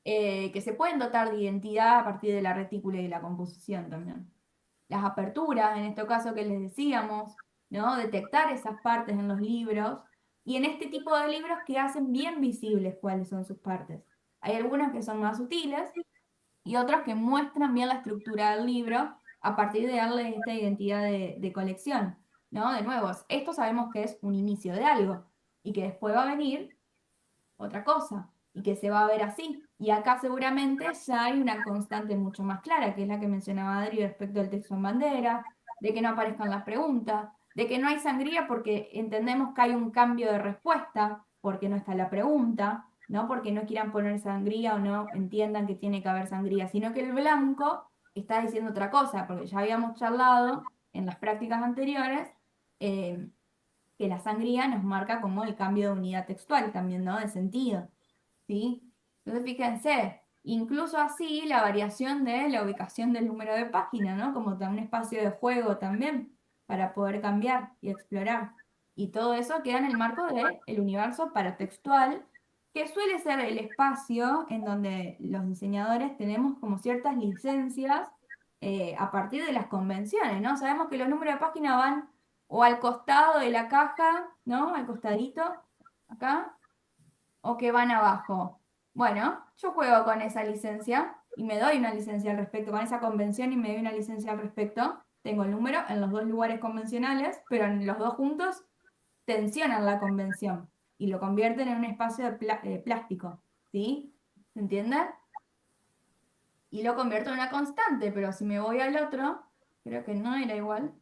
que se pueden dotar de identidad a partir de la retícula y de la composición también. Las aperturas, en este caso que les decíamos, ¿no? Detectar esas partes en los libros y en este tipo de libros que hacen bien visibles cuáles son sus partes. Hay algunas que son más sutiles y otros que muestran bien la estructura del libro a partir de darle esta identidad de colección, ¿no? De nuevo, esto sabemos que es un inicio de algo y que después va a venir otra cosa y que se va a ver así. Y acá seguramente ya hay una constante mucho más clara, que es la que mencionaba Adri respecto al texto en bandera, de que no aparezcan las preguntas, de que no hay sangría porque entendemos que hay un cambio de respuesta, porque no está la pregunta, no porque no quieran poner sangría o no entiendan que tiene que haber sangría, sino que el blanco está diciendo otra cosa, porque ya habíamos charlado en las prácticas anteriores eh, que la sangría nos marca como el cambio de unidad textual también, ¿no? De sentido, ¿sí? Entonces, fíjense, incluso así la variación de la ubicación del número de página, ¿no? Como un espacio de juego también para poder cambiar y explorar. Y todo eso queda en el marco del universo paratextual, que suele ser el espacio en donde los diseñadores tenemos como ciertas licencias a partir de las convenciones, ¿no? Sabemos que los números de página van o al costado de la caja, ¿no? Al costadito, acá, o que van abajo. Bueno, yo juego con esa licencia y me doy una licencia al respecto, con esa convención y me doy una licencia al respecto. Tengo el número en los dos lugares convencionales, pero en los dos juntos tensionan la convención y lo convierten en un espacio de plástico, ¿sí? ¿Se entiende? Y lo convierto en una constante, pero si me voy al otro, creo que no era igual.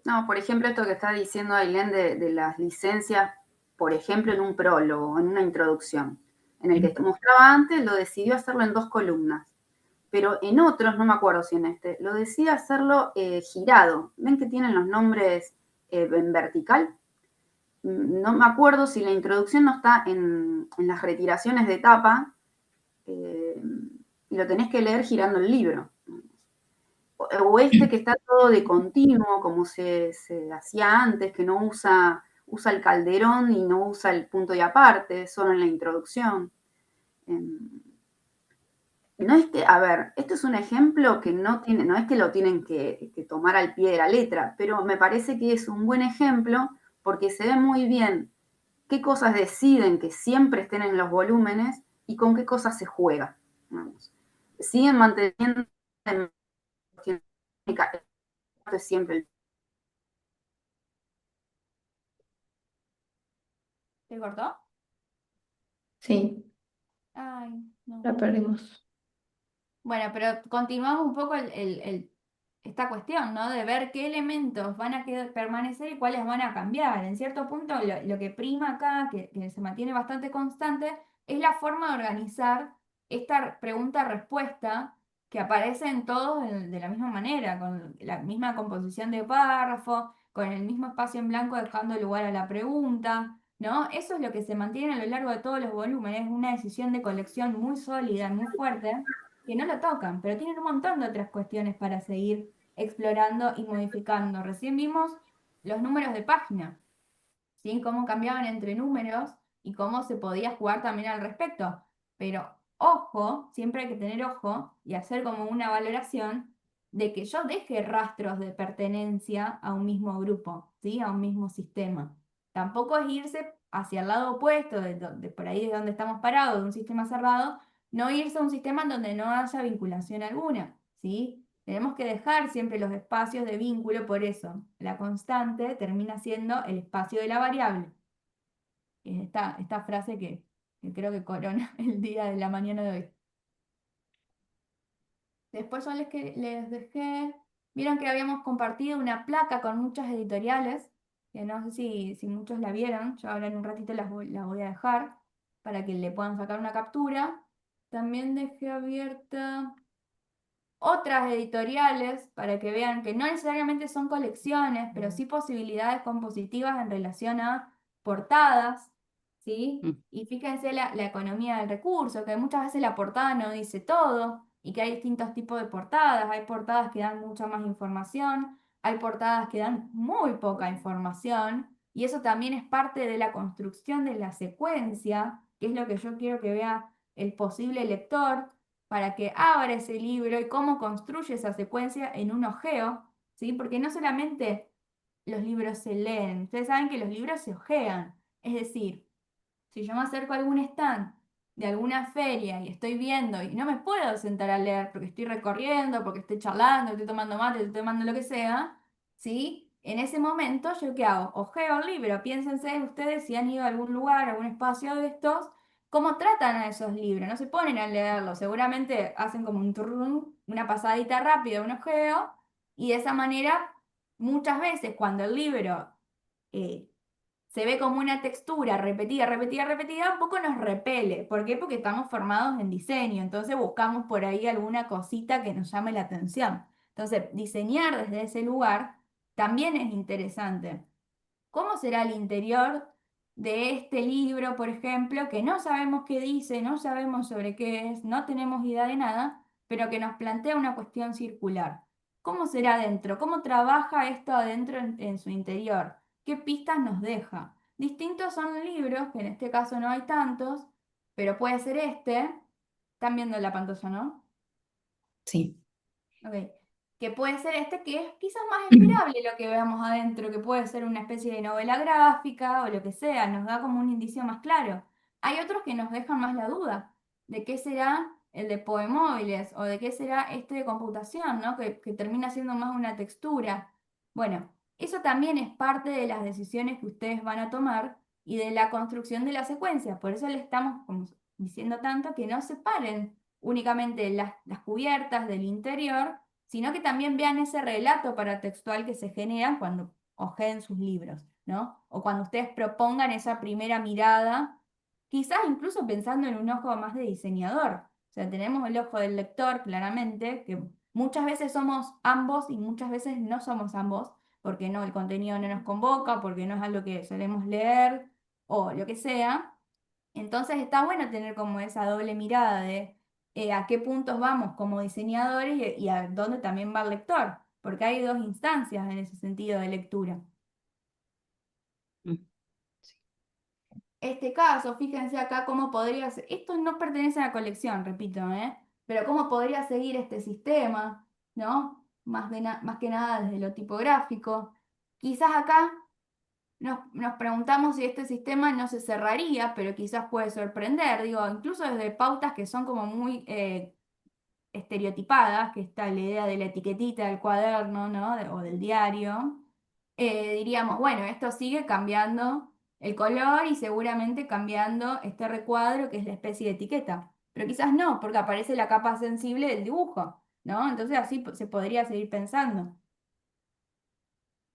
No, por ejemplo, esto que está diciendo Ailén de las licencias, por ejemplo, en un prólogo, en una introducción, en el que mostraba antes, lo decidió hacerlo en 2 columnas, pero en otros, no me acuerdo si en este, lo decide hacerlo girado. ¿Ven que tienen los nombres en vertical? No me acuerdo si la introducción no está en las retiraciones de tapa y lo tenés que leer girando el libro. O este que está todo de continuo, como se hacía antes, que no usa el calderón y no usa el punto y aparte, solo en la introducción. No es que, a ver, esto es un ejemplo que no es que lo tienen que tomar al pie de la letra, pero me parece que es un buen ejemplo porque se ve muy bien qué cosas deciden que siempre estén en los volúmenes y con qué cosas se juega. Vamos. Siguen manteniendo siempre el... ¿Te cortó? Sí, Ay, no. la perdimos. Bueno, pero continuamos un poco esta cuestión, ¿no? De ver qué elementos van a permanecer y cuáles van a cambiar. En cierto punto, lo que prima acá, que se mantiene bastante constante, es la forma de organizar esta pregunta-respuesta que aparece en todos de la misma manera, con la misma composición de párrafo, con el mismo espacio en blanco dejando lugar a la pregunta, ¿no? Eso es lo que se mantiene a lo largo de todos los volúmenes, una decisión de colección muy sólida, muy fuerte que no lo tocan, pero tienen un montón de otras cuestiones para seguir explorando y modificando. Recién vimos los números de página, ¿sí? Cómo cambiaban entre números y cómo se podía jugar también al respecto. Pero ojo, siempre hay que tener ojo y hacer como una valoración de que yo deje rastros de pertenencia a un mismo grupo, ¿sí? A un mismo sistema. Tampoco es irse hacia el lado opuesto, de por ahí de donde estamos parados, de un sistema cerrado, no irse a un sistema en donde no haya vinculación alguna, ¿sí? Tenemos que dejar siempre los espacios de vínculo, por eso la constante termina siendo el espacio de la variable. Es esta frase que creo que corona el día de la mañana de hoy. Después yo les dejé Vieron que habíamos compartido una placa con muchas editoriales, que no sé si muchos la vieron, yo ahora en un ratito la voy a dejar para que le puedan sacar una captura. También dejé abierta otras editoriales para que vean que no necesariamente son colecciones, pero sí posibilidades compositivas en relación a portadas, ¿sí? Y fíjense la economía del recurso, que muchas veces la portada no dice todo y que hay distintos tipos de portadas. Hay portadas que dan mucha más información, hay portadas que dan muy poca información y eso también es parte de la construcción de la secuencia, que es lo que yo quiero que vea el posible lector para que abra ese libro y cómo construye esa secuencia en un ojeo, ¿sí? Porque no solamente los libros se leen, ustedes saben que los libros se ojean, es decir, si yo me acerco a algún stand de alguna feria y estoy viendo y no me puedo sentar a leer porque estoy recorriendo, porque estoy charlando, estoy tomando mate, estoy tomando lo que sea, ¿sí? En ese momento, ¿yo qué hago? Ojeo el libro. Piénsense ustedes si han ido a algún lugar, a algún espacio de estos, ¿cómo tratan a esos libros? No se ponen a leerlos, seguramente hacen como un turrún, una pasadita rápida, un ojeo, y de esa manera, muchas veces cuando el libro eh, se ve como una textura repetida, repetida, repetida, un poco nos repele. ¿Por qué? Porque estamos formados en diseño, entonces buscamos por ahí alguna cosita que nos llame la atención. Entonces, diseñar desde ese lugar también es interesante. ¿Cómo será el interior de este libro, por ejemplo, que no sabemos qué dice, no sabemos sobre qué es, no tenemos idea de nada, pero que nos plantea una cuestión circular? ¿Cómo será adentro? ¿Cómo trabaja esto adentro en su interior? ¿Qué pistas nos deja? Distintos son libros, que en este caso no hay tantos, pero puede ser este. Están viendo la pantalla, ¿no? Sí. Ok. Que puede ser este, que es quizás más esperable lo que veamos adentro, que puede ser una especie de novela gráfica o lo que sea, nos da como un indicio más claro. Hay otros que nos dejan más la duda de qué será el de Poemóviles o de qué será este de computación, ¿no? Que termina siendo más una textura. Bueno, eso también es parte de las decisiones que ustedes van a tomar y de la construcción de la secuencia. Por eso le estamos como diciendo tanto que no separen únicamente las cubiertas del interior, sino que también vean ese relato paratextual que se genera cuando ojeen sus libros, ¿no? O cuando ustedes propongan esa primera mirada, quizás incluso pensando en un ojo más de diseñador. O sea, tenemos el ojo del lector, claramente, que muchas veces somos ambos y muchas veces no somos ambos, porque no, el contenido no nos convoca, porque no es algo que solemos leer o lo que sea. Entonces está bueno tener como esa doble mirada de a qué puntos vamos como diseñadores y a dónde también va el lector, porque hay dos instancias en ese sentido de lectura. Este caso, fíjense acá cómo podría ser, esto no pertenece a la colección, repito, pero cómo podría seguir este sistema, ¿no? Más que nada desde lo tipográfico. Quizás acá nos preguntamos si este sistema no se cerraría, pero quizás puede sorprender, digo, incluso desde pautas que son como muy estereotipadas, que está la idea de la etiquetita del cuaderno, ¿no? O del diario, diríamos, bueno, esto sigue cambiando el color y seguramente cambiando este recuadro que es la especie de etiqueta, pero quizás no, porque aparece la capa sensible del dibujo, ¿no? Entonces así se podría seguir pensando.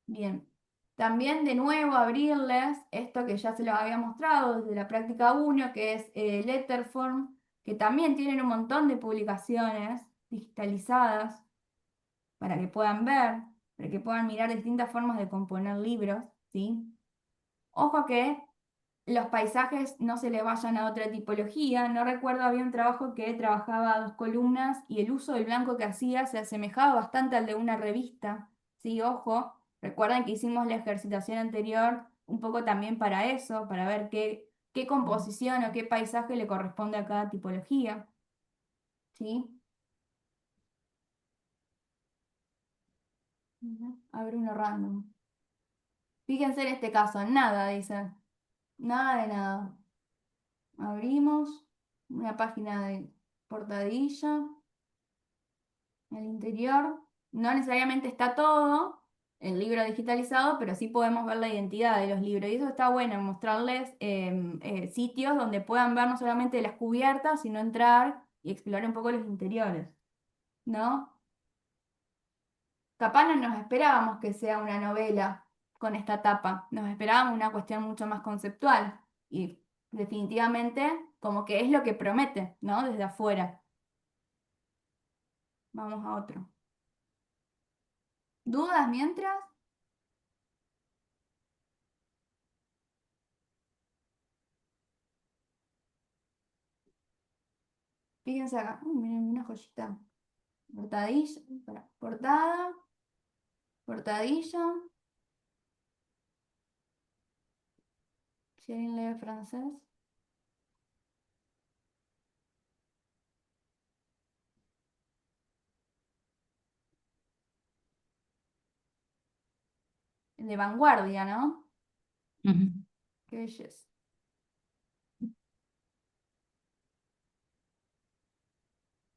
Bien. También de nuevo abrirles esto que ya se los había mostrado desde la práctica 1, que es Letterform, que también tienen un montón de publicaciones digitalizadas para que puedan ver, para que puedan mirar distintas formas de componer libros, ¿sí? Ojo que los paisajes no se le vayan a otra tipología. No recuerdo, había un trabajo que trabajaba a dos columnas y el uso del blanco que hacía se asemejaba bastante al de una revista. Sí, ojo, recuerden que hicimos la ejercitación anterior un poco también para eso, para ver qué composición o qué paisaje le corresponde a cada tipología. ¿Sí? Abre uno random. Fíjense en este caso, nada, dice. Nada de nada. Abrimos una página de portadilla. El interior no necesariamente está todo el libro digitalizado, pero sí podemos ver la identidad de los libros. Y eso está bueno, mostrarles sitios donde puedan ver no solamente las cubiertas, sino entrar y explorar un poco los interiores, ¿no? Capaz no nos esperábamos que sea una novela con esta tapa, nos esperábamos una cuestión mucho más conceptual y definitivamente como que es lo que promete, ¿no? Desde afuera. Vamos a otro. ¿Dudas mientras? Fíjense acá. Miren, una joyita. Portadilla, portada, portadilla. Si alguien lee francés. De vanguardia, ¿no? Ujú. Qué belleza.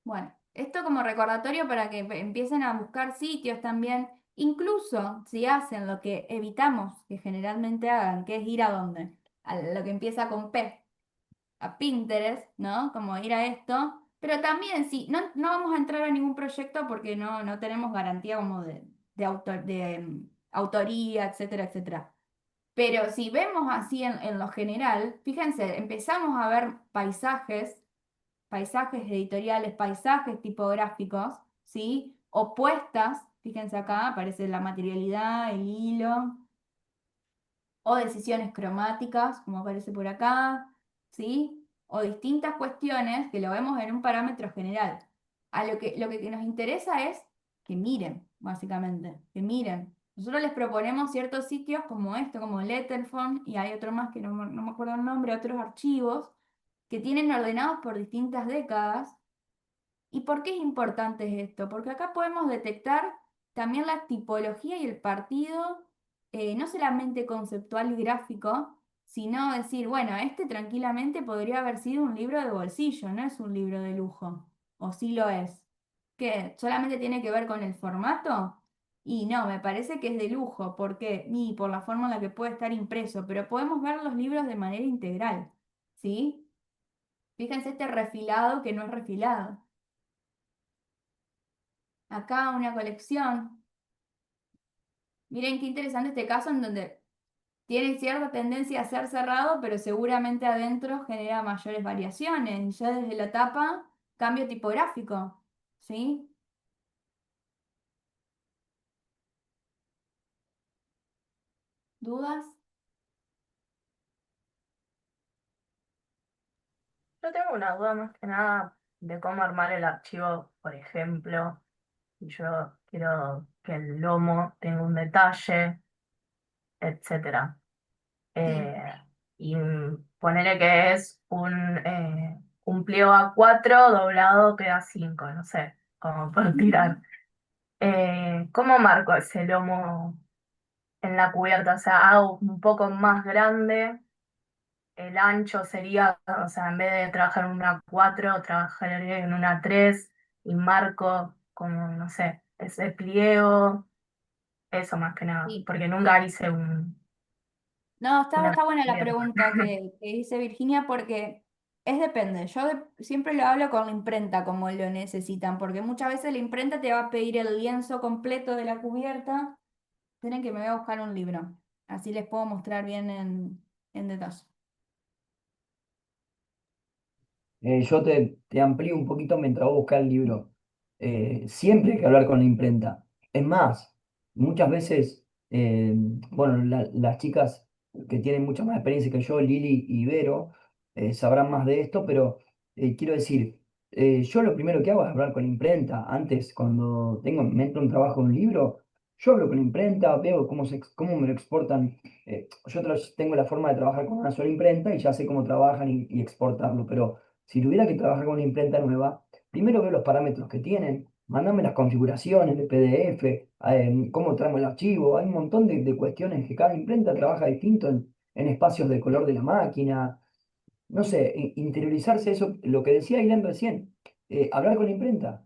Bueno, esto como recordatorio para que empiecen a buscar sitios también, incluso si hacen lo que evitamos que generalmente hagan, que es ir a dónde, a lo que empieza con P, a Pinterest, ¿no? Como ir a esto, pero también si no vamos a entrar a ningún proyecto porque no tenemos garantía como de autoría, etcétera, etcétera. Pero si vemos así en lo general, fíjense, empezamos a ver paisajes editoriales, paisajes tipográficos, ¿sí? Opuestas, fíjense acá, aparece la materialidad, el hilo, o decisiones cromáticas, como aparece por acá, ¿sí? O distintas cuestiones que lo vemos en un parámetro general. Lo que nos interesa es que miren, básicamente, que miren. Nosotros les proponemos ciertos sitios como esto, como Letterform, y hay otro más que no me acuerdo el nombre, otros archivos, que tienen ordenados por distintas décadas. ¿Y por qué es importante esto? Porque acá podemos detectar también la tipología y el partido, no solamente conceptual y gráfico, sino decir, bueno, este tranquilamente podría haber sido un libro de bolsillo, no es un libro de lujo, o sí lo es. ¿Qué? ¿Solamente tiene que ver con el formato? Y no, me parece que es de lujo, ¿por qué? Y por la forma en la que puede estar impreso, pero podemos ver los libros de manera integral, ¿sí? Fíjense este refilado que no es refilado. Acá una colección. Miren qué interesante este caso en donde tiene cierta tendencia a ser cerrado, pero seguramente adentro genera mayores variaciones. Ya desde la tapa, cambio tipográfico. ¿Sí? ¿Dudas? Yo tengo una duda más que nada de cómo armar el archivo, por ejemplo, si yo quiero que el lomo tenga un detalle, etcétera. Sí. Eh, y ponerle que es un pliego A4 doblado que A5, no sé, como por tirar. ¿Cómo marco ese lomo en la cubierta? O sea, hago un poco más grande, el ancho sería, o sea, en vez de trabajar en una 4 trabajaré en una 3 y marco como, no sé, ese pliego, eso más que nada, Sí. porque nunca hice un, No, una está buena la cubierta. pregunta que dice Virginia porque depende. Yo siempre lo hablo con la imprenta como lo necesitan, porque muchas veces la imprenta te va a pedir el lienzo completo de la cubierta. Tienen que me voy a buscar un libro. Así les puedo mostrar bien en detalle. Yo te amplío un poquito mientras vos buscas el libro. Siempre hay que hablar con la imprenta. Es más, muchas veces, bueno, las chicas que tienen mucha más experiencia que yo, Lili y Vero, sabrán más de esto, pero quiero decir, yo lo primero que hago es hablar con la imprenta. Antes, cuando me entra un trabajo en un libro, yo hablo con la imprenta, veo cómo me lo exportan. Tengo la forma de trabajar con una sola imprenta y ya sé cómo trabajan y exportarlo, pero si tuviera que trabajar con una imprenta nueva, primero veo los parámetros que tienen, mandame las configuraciones de PDF, cómo traemos el archivo, hay un montón de cuestiones que cada imprenta trabaja distinto en espacios de color de la máquina, no sé, interiorizarse eso, lo que decía Ailén recién, hablar con la imprenta.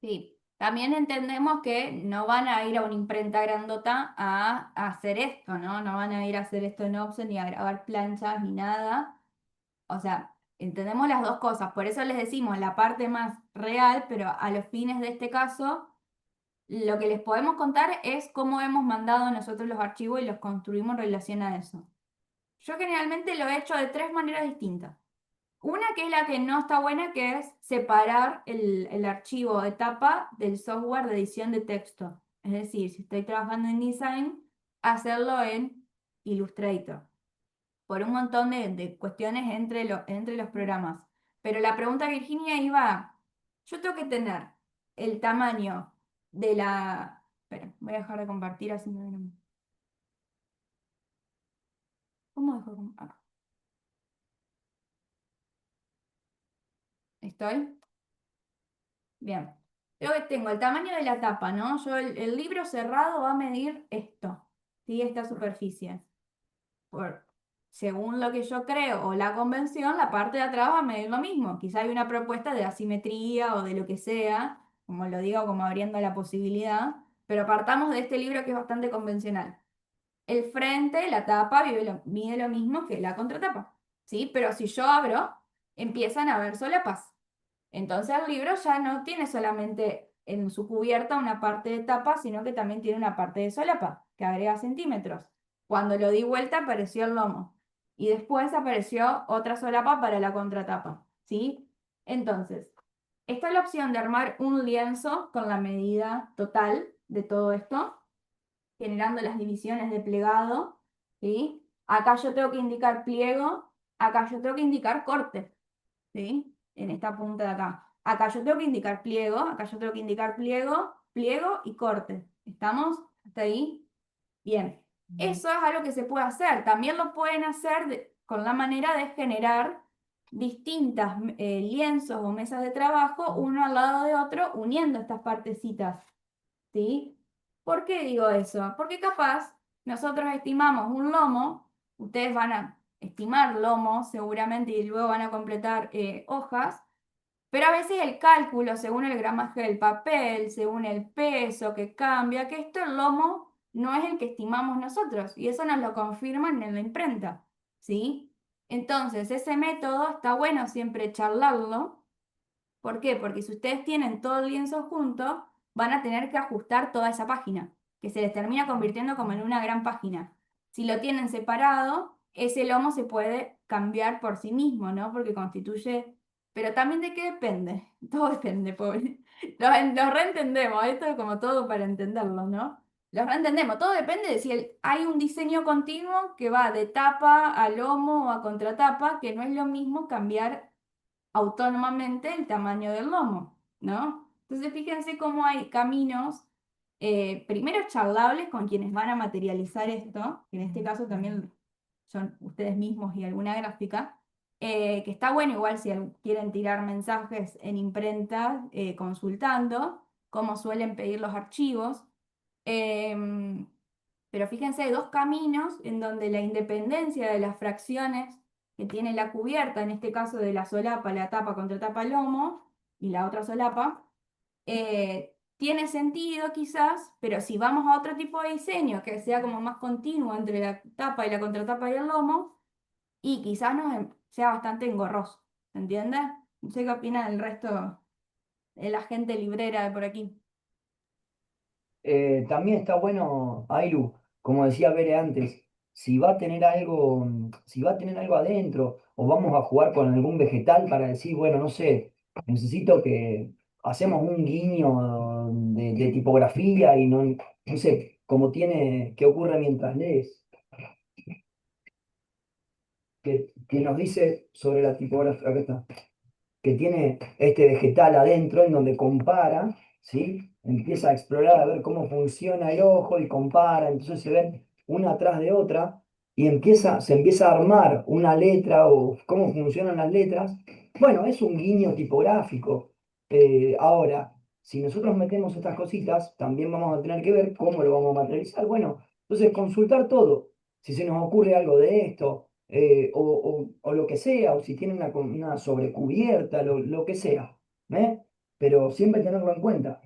Sí, también entendemos que no van a ir a una imprenta grandota a hacer esto, ¿no? No van a ir a hacer esto en Epson ni a grabar planchas ni nada. O sea, entendemos las dos cosas. Por eso les decimos la parte más real, pero a los fines de este caso, Lo que les podemos contar es cómo hemos mandado nosotros los archivos y los construimos en relación a eso. Yo generalmente lo he hecho de 3 maneras distintas. Una que es la que no está buena, que es separar el archivo de tapa del software de edición de texto. Es decir, si estoy trabajando en design, hacerlo en Illustrator. Por un montón de cuestiones entre los programas. Pero la pregunta, Virginia, iba, yo tengo que tener el tamaño de la... Espera, voy a dejar de compartir así me ven. ¿Cómo dejo de compartir? ¿Estoy? Bien. Tengo el tamaño de la tapa, ¿no? Yo el libro cerrado va a medir esto, ¿sí? Esta superficie. Según lo que yo creo o la convención, la parte de atrás va a medir lo mismo. Quizá hay una propuesta de asimetría o de lo que sea, como lo digo, como abriendo la posibilidad, pero partamos de este libro que es bastante convencional. El frente, la tapa, mide lo mismo que la contratapa, ¿sí? Pero si yo abro, empiezan a haber solapas. Entonces el libro ya no tiene solamente en su cubierta una parte de tapa, sino que también tiene una parte de solapa, que agrega centímetros. Cuando lo di vuelta apareció el lomo. Y después apareció otra solapa para la contratapa, ¿sí? Entonces, esta es la opción de armar un lienzo con la medida total de todo esto, generando las divisiones de plegado, ¿sí? Acá yo tengo que indicar pliego, acá yo tengo que indicar corte, ¿sí? En esta punta de acá. Acá yo tengo que indicar pliego, acá yo tengo que indicar pliego, pliego y corte. ¿Estamos? ¿Hasta ahí? Bien. Eso es algo que se puede hacer. También lo pueden hacer con la manera de generar distintas lienzos o mesas de trabajo, uno al lado de otro, uniendo estas partecitas, ¿sí? ¿Por qué digo eso? Porque capaz nosotros estimamos un lomo, ustedes van a estimar lomo seguramente y luego van a completar hojas, pero a veces el cálculo, según el gramaje del papel, según el peso que cambia, que esto el lomo no es el que estimamos nosotros, y eso nos lo confirman en la imprenta, ¿sí? Entonces, ese método está bueno siempre charlarlo. ¿Por qué? Porque si ustedes tienen todo el lienzo junto, van a tener que ajustar toda esa página, que se les termina convirtiendo como en una gran página. Si lo tienen separado, ese lomo se puede cambiar por sí mismo, ¿no? Porque constituye... Pero también de qué depende. Todo depende, pobre. Los reentendemos, esto es como todo para entenderlo, ¿no? Los reentendemos, todo depende de si hay un diseño continuo que va de tapa a lomo o a contratapa, que no es lo mismo cambiar autónomamente el tamaño del lomo, ¿no? Entonces fíjense cómo hay caminos, primero charlables con quienes van a materializar esto, que en este caso también son ustedes mismos y alguna gráfica, que está bueno igual si quieren tirar mensajes en imprenta consultando, cómo suelen pedir los archivos. Em, pero fíjense, hay 2 caminos en donde la independencia de las fracciones que tiene la cubierta, en este caso de la solapa, la tapa contra tapa lomo, y la otra solapa, tiene sentido quizás, pero si vamos a otro tipo de diseño que sea como más continuo entre la tapa y la contratapa y el lomo, y quizás sea bastante engorroso, ¿se entiende? No sé qué opina el resto de la gente librera de por aquí. También está bueno, Ailu, como decía Bere antes, si va a tener algo, si va a tener algo adentro, o vamos a jugar con algún vegetal para decir, bueno, no sé, necesito que hacemos un guiño de tipografía y no sé, como tiene, qué ocurre mientras lees, que nos dice sobre la tipografía, acá está, que tiene este vegetal adentro en donde compara, ¿sí? Empieza a explorar a ver cómo funciona el ojo y compara, entonces se ven una atrás de otra y se empieza a armar una letra o cómo funcionan las letras. Bueno, es un guiño tipográfico. Ahora, si nosotros metemos estas cositas, también vamos a tener que ver cómo lo vamos a materializar. Bueno, entonces consultar todo. Si se nos ocurre algo de esto, o lo que sea, o si tiene una sobrecubierta, lo que sea, ¿eh? Pero siempre tenerlo en cuenta.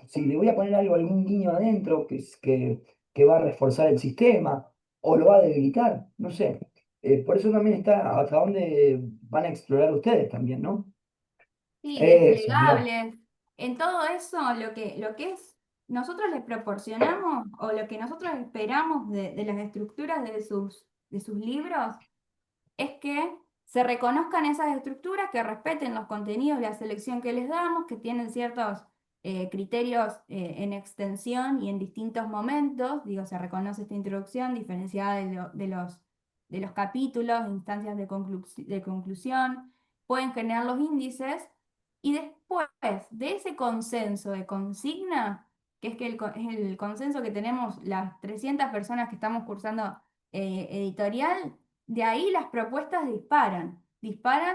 Si le voy a poner algún guiño adentro que va a reforzar el sistema o lo va a debilitar, no sé. Por eso también está hasta dónde van a explorar ustedes también, ¿no? Sí, Eso, mirá. desplegables. En todo eso, lo que es nosotros les proporcionamos o lo que nosotros esperamos de las estructuras de sus libros es que se reconozcan esas estructuras, que respeten los contenidos y la selección que les damos, que tienen ciertos criterios en extensión y en distintos momentos. Digo, se reconoce esta introducción diferenciada de los capítulos, instancias de conclusión, pueden generar los índices y después de ese consenso de consigna, que es, es el consenso que tenemos las 300 personas que estamos cursando editorial, de ahí las propuestas disparan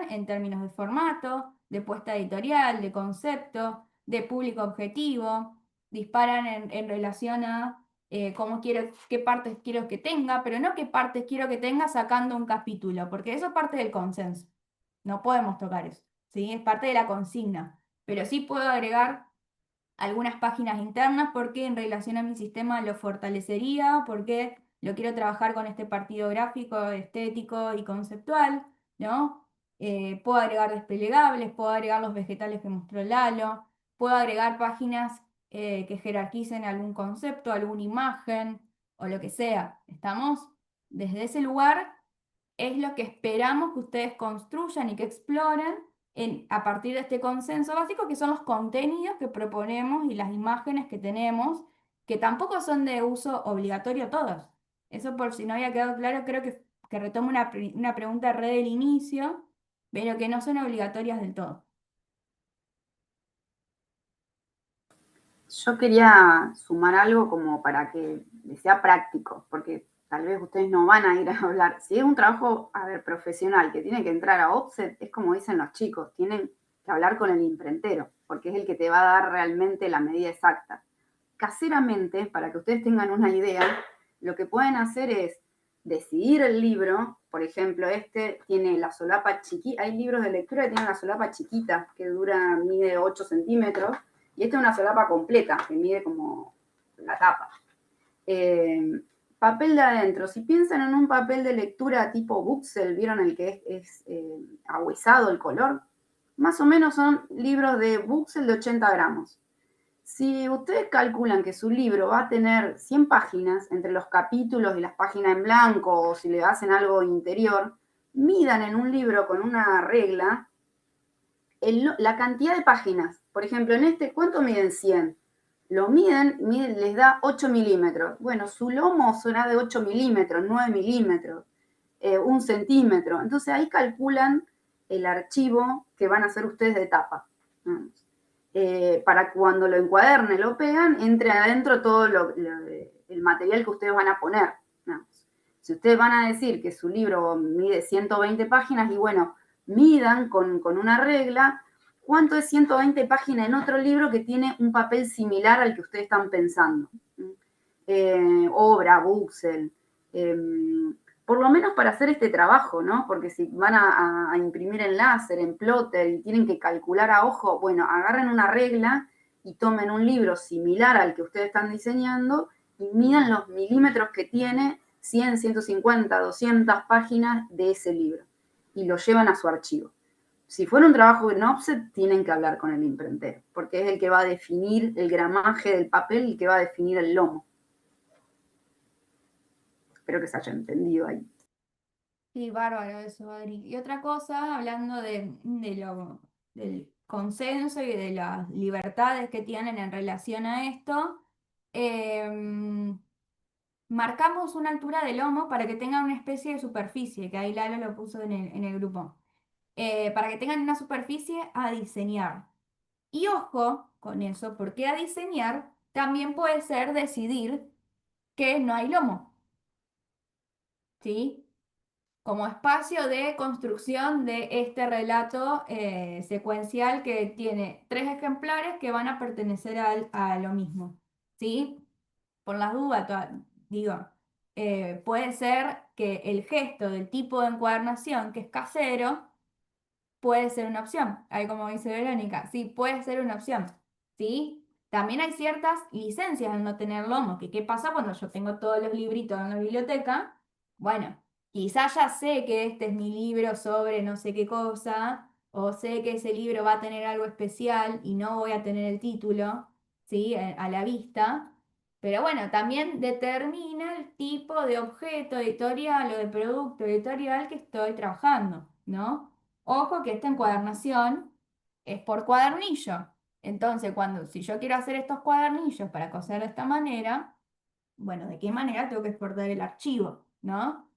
en términos de formato, de puesta editorial, de concepto, de público objetivo, disparan en relación a cómo quiero, qué partes quiero que tenga, pero no qué partes quiero que tenga sacando un capítulo, porque eso es parte del consenso. No podemos tocar eso, ¿sí? Es parte de la consigna, pero sí puedo agregar algunas páginas internas porque en relación a mi sistema lo fortalecería, porque lo quiero trabajar con este partido gráfico, estético y conceptual, ¿no? Puedo agregar desplegables, puedo agregar los vegetales que mostró Lalo, puedo agregar páginas que jerarquicen algún concepto, alguna imagen o lo que sea. ¿Estamos? Desde ese lugar es lo que esperamos que ustedes construyan y que exploren a partir de este consenso básico, que son los contenidos que proponemos y las imágenes que tenemos, que tampoco son de uso obligatorio todos. Eso por si no había quedado claro, creo que retomo una pregunta re del inicio, pero que no son obligatorias del todo. Yo quería sumar algo como para que les sea práctico, porque tal vez ustedes no van a ir a hablar. Si es un trabajo, a ver, profesional, que tiene que entrar a offset, es como dicen los chicos, tienen que hablar con el imprentero, porque es el que te va a dar realmente la medida exacta. Caseramente, para que ustedes tengan una idea, lo que pueden hacer es decidir el libro. Por ejemplo, este tiene la solapa chiquita, hay libros de lectura que tienen la solapa chiquita, que mide 8 centímetros, y esta es una solapa completa, que mide como la tapa. Papel de adentro. Si piensan en un papel de lectura tipo Buxel, ¿vieron el que es ahuesado el color? Más o menos son libros de Buxel de 80 gramos. Si ustedes calculan que su libro va a tener 100 páginas entre los capítulos y las páginas en blanco, o si le hacen algo interior, midan en un libro con una regla la cantidad de páginas. Por ejemplo, en este, ¿cuánto miden 100? Lo miden, les da 8 milímetros. Bueno, su lomo será de 8 milímetros, 9 milímetros, 1 centímetro. Entonces ahí calculan el archivo que van a hacer ustedes de tapa. Para cuando lo encuadernen, lo pegan, entre adentro todo el material que ustedes van a poner. Si ustedes van a decir que su libro mide 120 páginas, y bueno, midan con una regla cuánto es 120 páginas en otro libro que tiene un papel similar al que ustedes están pensando. Obra, Buxel, por lo menos para hacer este trabajo, ¿no? Porque si van a imprimir en láser, en plotter, y tienen que calcular a ojo, bueno, agarren una regla y tomen un libro similar al que ustedes están diseñando y midan los milímetros que tiene 100, 150, 200 páginas de ese libro y lo llevan a su archivo. Si fuera un trabajo en offset, tienen que hablar con el imprentero, porque es el que va a definir el gramaje del papel y el que va a definir el lomo. Espero que se haya entendido ahí. Sí, bárbaro eso, Adri. Y otra cosa, hablando del consenso y de las libertades que tienen en relación a esto, marcamos una altura de lomo para que tengan una especie de superficie, que ahí Lalo lo puso en el grupo, para que tengan una superficie a diseñar. Y ojo con eso, porque a diseñar también puede ser decidir que no hay lomo, ¿sí? Como espacio de construcción de este relato secuencial que tiene 3 ejemplares que van a pertenecer a lo mismo, ¿sí? Por las dudas, digo, puede ser que el gesto del tipo de encuadernación que es casero puede ser una opción. Ahí como dice Verónica, sí, puede ser una opción, ¿sí? También hay ciertas licencias al no tener lomo, que qué pasa cuando yo tengo todos los libritos en la biblioteca. Bueno, quizás ya sé que este es mi libro sobre no sé qué cosa, o sé que ese libro va a tener algo especial y no voy a tener el título, ¿sí? A la vista. Pero bueno, también determina el tipo de objeto editorial o de producto editorial que estoy trabajando, ¿no? Ojo que esta encuadernación es por cuadernillo. Entonces, si yo quiero hacer estos cuadernillos para coser de esta manera, bueno, ¿de qué manera tengo que exportar el archivo, ¿no?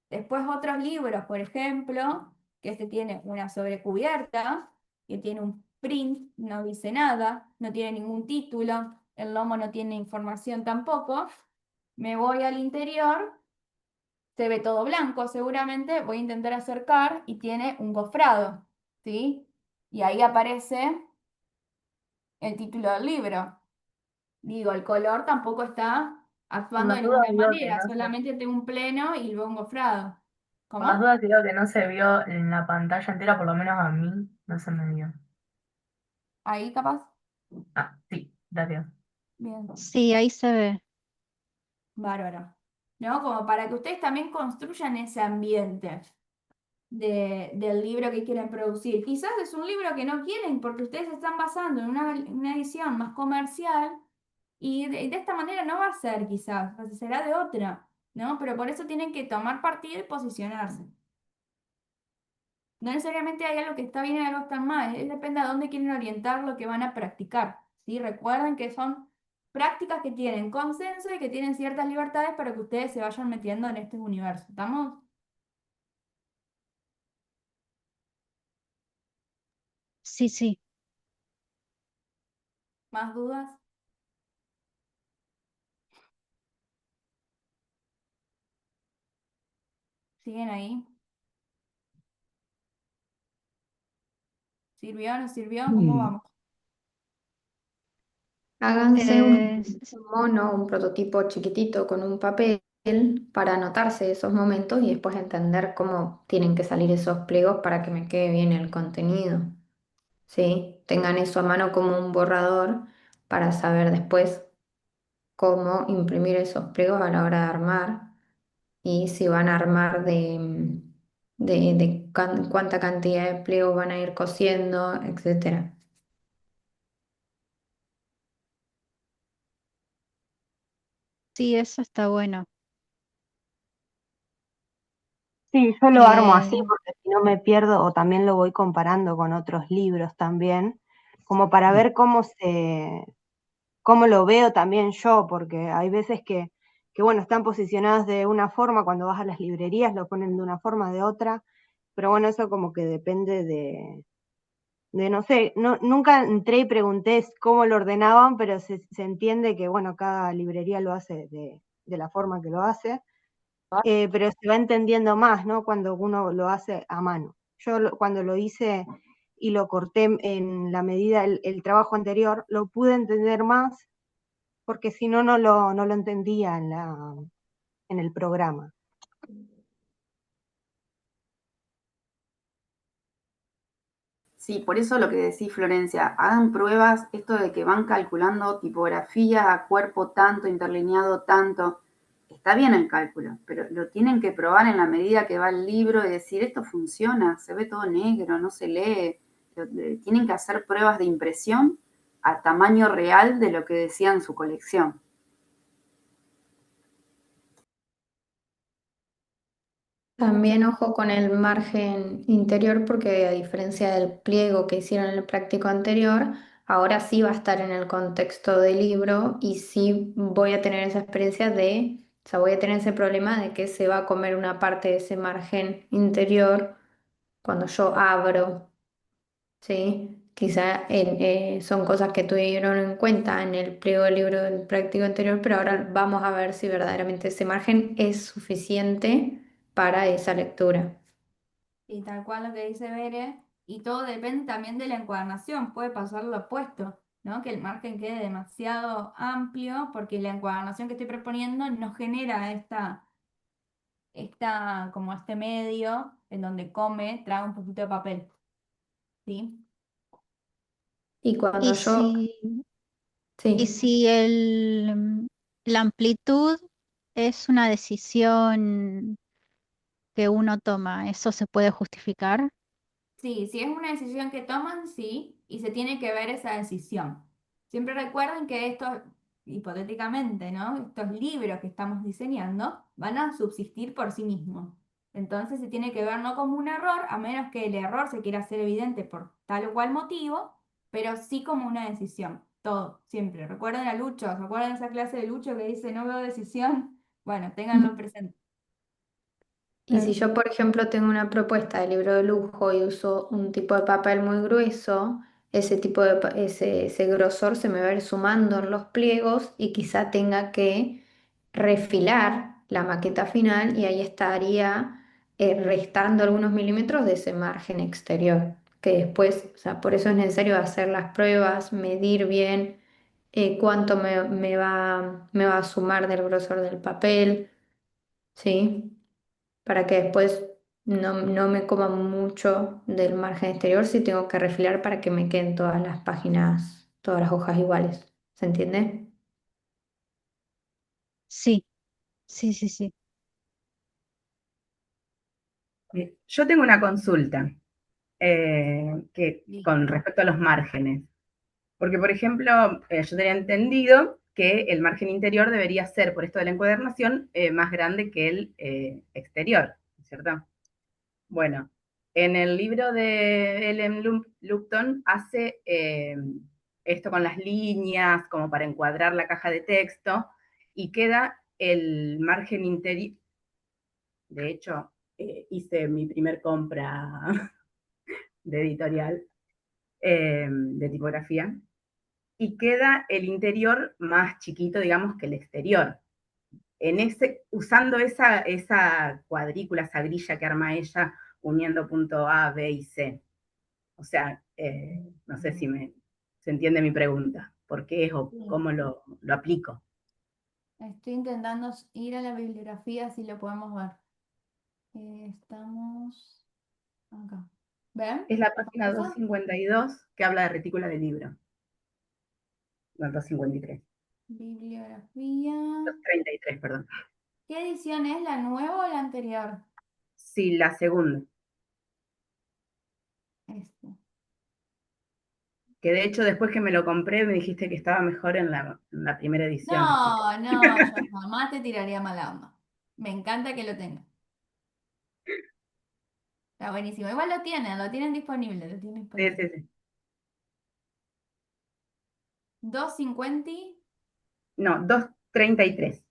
Después otros libros, por ejemplo, que este tiene una sobrecubierta, que tiene un print, no dice nada, no tiene ningún título, el lomo no tiene información tampoco. Me voy al interior, se ve todo blanco seguramente, voy a intentar acercar y tiene un gofrado, ¿sí? Y ahí aparece el título del libro. Digo, el color tampoco está Por actuando las de dudas ninguna digo que manera, no se, solamente tengo un pleno y luego un gofrado. por las ¿Cómo? dudas digo que no se vio en la pantalla entera, por lo menos a mí no se me vio. Ahí capaz. Ah, sí, gracias. Bien, Sí, ahí se ve. bárbaro. ¿No? Como para que ustedes también construyan ese ambiente del libro que quieren producir. Quizás es un libro que no quieren porque ustedes se están basando en una edición más comercial y de esta manera no va a ser quizás, o sea, será de otra, ¿no? Pero por eso tienen que tomar partido y posicionarse. No necesariamente hay algo que está bien y algo está mal, depende de dónde quieren orientar lo que van a practicar, ¿sí? Recuerden que son prácticas que tienen consenso y que tienen ciertas libertades para que ustedes se vayan metiendo en este universo. ¿Estamos? Sí, sí. ¿Más dudas? ¿Siguen ahí? ¿Sirvió? ¿No sirvió? ¿Cómo vamos? Háganse Eh, un mono, un prototipo chiquitito con un papel para anotarse esos momentos y después entender cómo tienen que salir esos pliegos para que me quede bien el contenido. ¿Sí? Tengan eso a mano como un borrador para saber después cómo imprimir esos pliegos a la hora de armar y si van a armar de cuánta cantidad de pliegos van a ir cosiendo, etcétera. sí, eso está bueno. Sí, yo lo armo así Eh, porque si no me pierdo o también lo voy comparando con otros libros también, como para ver cómo lo veo también yo, porque hay veces que, bueno, están posicionadas de una forma, cuando vas a las librerías lo ponen de una forma, de otra, pero bueno, eso como que depende de no sé, nunca entré y pregunté cómo lo ordenaban, pero se entiende que, bueno, cada librería lo hace de la forma que lo hace, pero se va entendiendo más, ¿no? Cuando uno lo hace a mano. Yo cuando lo hice y lo corté en la medida, el trabajo anterior, lo pude entender más, porque si no, no lo entendía en el programa. Sí, por eso lo que decís, Florencia, hagan pruebas, esto de que van calculando tipografía a cuerpo tanto, interlineado tanto, está bien el cálculo, pero lo tienen que probar en la medida que va el libro y decir, esto funciona, se ve todo negro, no se lee. Tienen que hacer pruebas de impresión a tamaño real de lo que decía en su colección. También ojo con el margen interior porque a diferencia del pliego que hicieron en el práctico anterior, ahora sí va a estar en el contexto del libro y sí voy a tener esa experiencia o sea, voy a tener ese problema de que se va a comer una parte de ese margen interior cuando yo abro, ¿sí? Quizá son cosas que tuvieron en cuenta en el pliego del libro del práctico anterior, pero ahora vamos a ver si verdaderamente ese margen es suficiente para esa lectura. Y tal cual lo que dice Bere, y todo depende también de la encuadernación, puede pasar lo opuesto, ¿no? Que el margen quede demasiado amplio porque la encuadernación que estoy proponiendo no genera como este medio en donde come, trae un poquito de papel, ¿sí? Y cuando y yo, si, y sí, si la amplitud es una decisión que uno toma, ¿eso se puede justificar? Sí, si es una decisión que toman, sí, y se tiene que ver esa decisión. Siempre recuerden que estos, hipotéticamente, ¿no? Estos libros que estamos diseñando van a subsistir por sí mismos. Entonces se tiene que ver no como un error, a menos que el error se quiera hacer evidente por tal o cual motivo, pero sí como una decisión. Todo, siempre. Recuerden a Lucho, ¿se acuerdan de esa clase de Lucho que dice no veo decisión? Bueno, ténganlo presente. Y si yo, por ejemplo, tengo una propuesta de libro de lujo y uso un tipo de papel muy grueso, ese tipo de ese grosor se me va a ir sumando en los pliegos y quizá tenga que refilar la maqueta final y ahí estaría restando algunos milímetros de ese margen exterior, que después, o sea, por eso es necesario hacer las pruebas, medir bien cuánto me va a sumar del grosor del papel, ¿sí? Para que después no me coma mucho del margen exterior si tengo que refilar para que me queden todas las páginas, todas las hojas iguales. ¿Se entiende? Sí, sí, sí, sí. Yo tengo una consulta con Listo. respecto a los márgenes. Porque, por ejemplo, yo tenía entendido que el margen interior debería ser, por esto de la encuadernación, más grande que el exterior, ¿cierto? Bueno, en el libro de Ellen Lupton hace esto con las líneas, como para encuadrar la caja de texto, y queda el margen interior. De hecho, hice mi primer compra de editorial, de tipografía, y queda el interior más chiquito, digamos, que el exterior. Usando esa cuadrícula, esa grilla que arma ella, uniendo punto A, B y C. O sea, no sé si se entiende mi pregunta. ¿Por qué es o Sí. cómo lo aplico? Estoy intentando ir a la bibliografía si lo podemos ver. Estamos acá. ¿Ven? Es la página ¿Eso? 252 que habla de retícula de libro. No, 253. Bibliografía. 233, perdón. ¿Qué edición es? ¿La nueva o la anterior? Sí, la segunda. Esto. Que de hecho después que me lo compré me dijiste que estaba mejor en la primera edición. No, no, yo jamás te tiraría mala onda. Me encanta que lo tengas. Está buenísimo. Igual lo tienen disponible, lo tienen Sí, disponible. sí, sí. 250. No, 233.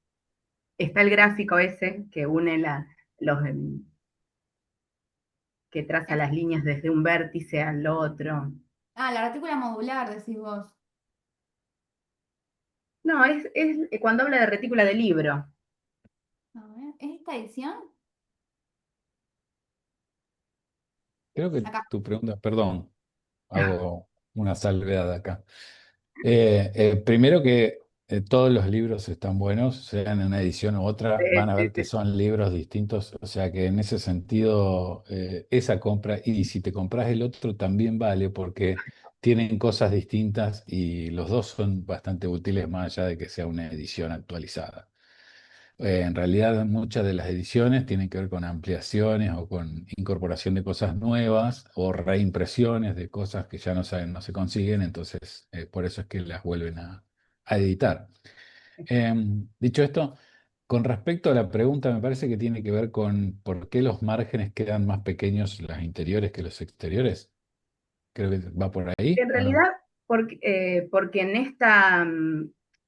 Está el gráfico ese que une que traza las líneas desde un vértice al otro. Ah, la retícula modular, decís vos. No, es cuando habla de retícula de libro. A ver, ¿es esta edición? Creo que Acá. tu pregunta, perdón, hago una salvedad acá. Primero que todos los libros están buenos, sean en una edición u otra, van a Sí, ver que sí, son libros distintos, o sea que en ese sentido esa compra, y si te compras el otro también vale porque tienen cosas distintas y los dos son bastante útiles más allá de que sea una edición actualizada. En realidad muchas de las ediciones tienen que ver con ampliaciones o con incorporación de cosas nuevas o reimpresiones de cosas que ya no se consiguen, entonces por eso es que las vuelven a editar. Dicho esto, con respecto a la pregunta, me parece que tiene que ver con por qué los márgenes quedan más pequeños los interiores que los exteriores. Creo que va por ahí, en ¿o no? realidad, porque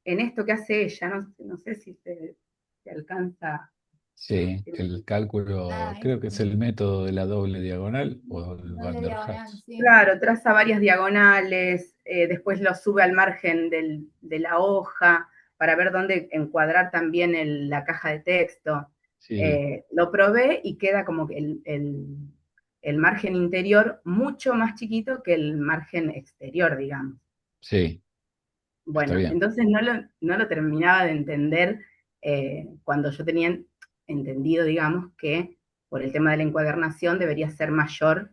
en esto que hace ella, no sé si se alcanza. Sí, el cálculo, Ah, creo que es este. el método de la doble diagonal o el Doble Van der diagonal, Waals. sí. Claro, traza varias diagonales, después lo sube al margen de la hoja para ver dónde encuadrar también la caja de texto. Sí, Lo probé y queda como que el margen interior mucho más chiquito que el margen exterior, digamos. sí, está Bueno, bien. entonces no lo terminaba de entender cuando yo tenía entendido, digamos, que por el tema de la encuadernación debería ser mayor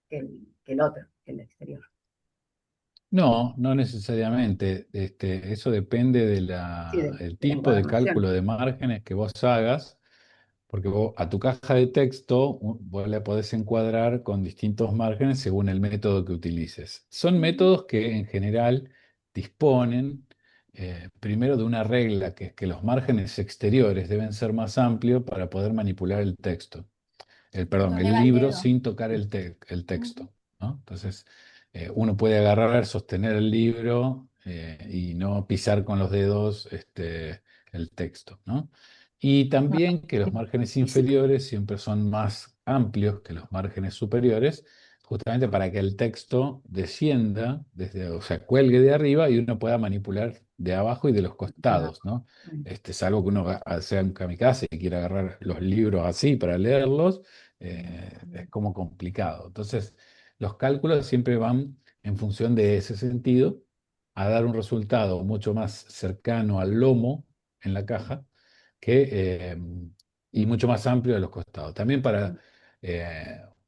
que el otro, que el exterior. No, no necesariamente. Eso depende Sí, el de la tipo de encuadernación. cálculo de márgenes que vos hagas, porque vos a tu caja de texto vos la podés encuadrar con distintos márgenes según el método que utilices. Son métodos que en general disponen primero de una regla, que es que los márgenes exteriores deben ser más amplios para poder manipular el texto. Perdón, Donde el va el libro dedo. sin tocar el texto, ¿no? Entonces, uno puede agarrar, sostener el libro y no pisar con los dedos el texto, ¿no? Y también que los márgenes inferiores siempre son más amplios que los márgenes superiores, justamente para que el texto descienda, o sea, cuelgue de arriba y uno pueda manipular de abajo y de los costados, ¿no? Salvo que uno sea un kamikaze y quiera agarrar los libros así para leerlos, es como complicado. Entonces, los cálculos siempre van en función de ese sentido, a dar un resultado mucho más cercano al lomo en la caja y mucho más amplio de los costados. También para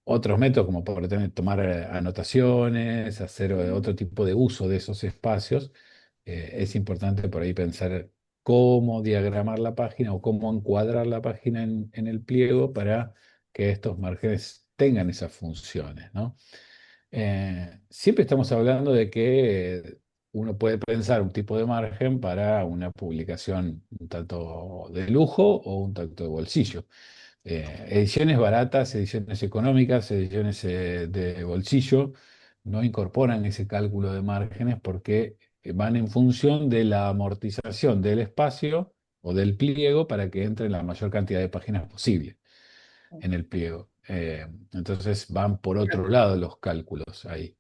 otros métodos, como por tomar anotaciones, hacer otro tipo de uso de esos espacios, es importante por ahí pensar cómo diagramar la página o cómo encuadrar la página en el pliego para que estos márgenes tengan esas funciones, ¿no? Siempre estamos hablando de que uno puede pensar un tipo de margen para una publicación un tanto de lujo o un tanto de bolsillo. Ediciones baratas, ediciones económicas, ediciones de bolsillo no incorporan ese cálculo de márgenes porque van en función de la amortización del espacio o del pliego para que entre la mayor cantidad de páginas posible en el pliego. Entonces van por otro lado los cálculos ahí.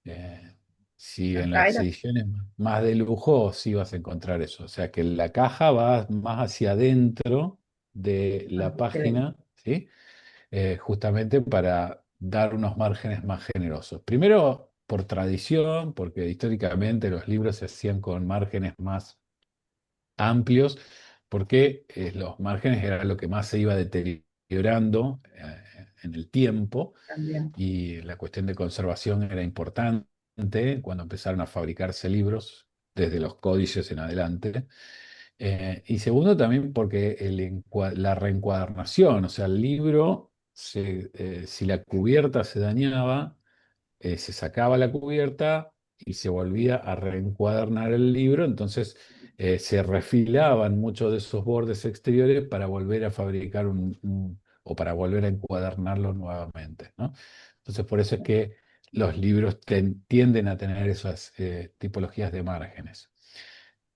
Eh, si en Acá las era. ediciones más de lujo sí vas a encontrar eso. O sea que la caja va más hacia adentro de la página, ¿sí? Justamente para dar unos márgenes más generosos. Primero, por tradición, porque históricamente los libros se hacían con márgenes más amplios, porque los márgenes era lo que más se iba deteriorando en el tiempo También. y la cuestión de conservación era importante cuando empezaron a fabricarse libros, desde los códices en adelante. Y segundo, también porque la reencuadernación, o sea, el libro, si la cubierta se dañaba, se sacaba la cubierta y se volvía a reencuadernar el libro, entonces se refilaban muchos de esos bordes exteriores para volver a fabricar o para volver a encuadernarlo nuevamente, ¿no? Entonces, por eso es que los libros tienden a tener esas tipologías de márgenes.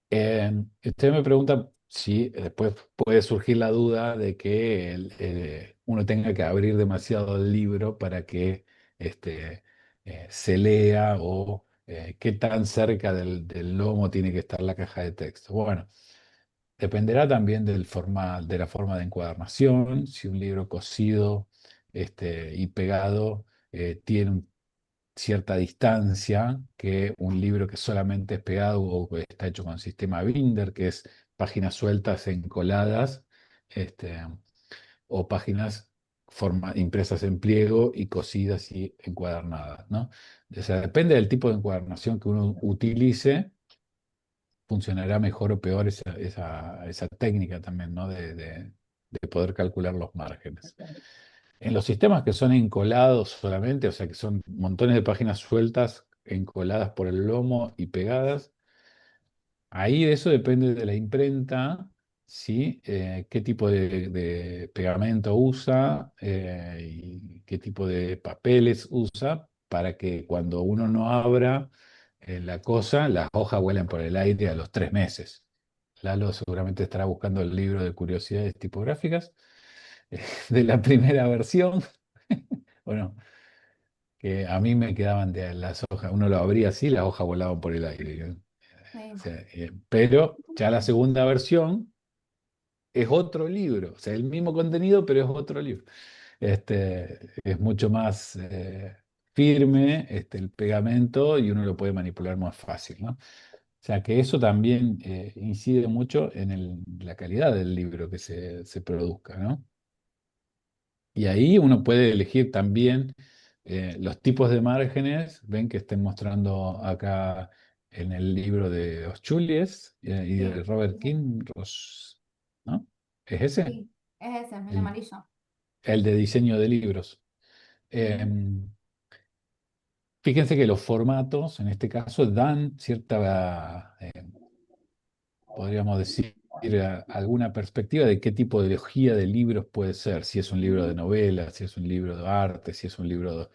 Usted me pregunta si después puede surgir la duda de que uno tenga que abrir demasiado el libro para que se lea o qué tan cerca del lomo tiene que estar la caja de texto. Bueno, dependerá también de la forma de encuadernación, si un libro cosido y pegado tiene cierta distancia que un libro que solamente es pegado o que está hecho con sistema Binder, que es páginas sueltas encoladas, este, o páginas impresas en pliego y cosidas y encuadernadas, ¿no? O sea, depende del tipo de encuadernación que uno utilice, funcionará mejor o peor esa técnica también, ¿no? De poder calcular los márgenes. En los sistemas que son encolados solamente, o sea que son montones de páginas sueltas, encoladas por el lomo y pegadas, ahí de eso depende de la imprenta, ¿sí? Qué tipo de pegamento usa y qué tipo de papeles usa para que cuando uno no abra la cosa, las hojas vuelan por el aire a los 3 meses. Lalo seguramente estará buscando el libro de curiosidades tipográficas de la primera versión. Bueno, que a mí me quedaban de las hojas, uno lo abría así, las hojas volaban por el aire. O Sí. sea, pero ya la segunda versión es otro libro, o sea, el mismo contenido, pero es otro libro. Es mucho más firme el pegamento y uno lo puede manipular más fácil, ¿no? O sea que eso también incide mucho en la calidad del libro que se produzca, ¿no? Y ahí uno puede elegir también los tipos de márgenes. Ven que estén mostrando acá en el libro de Oschulies y Sí, de Robert ese. King, ¿no? ¿Es ese? Sí, es ese, el El, amarillo. el de diseño de libros. Ujú. Em, Fíjense que los formatos, en este caso, dan cierta, podríamos decir, alguna perspectiva de qué tipo de ideología de libros puede ser, si es un libro de novela, si es un libro de arte, si es un libro o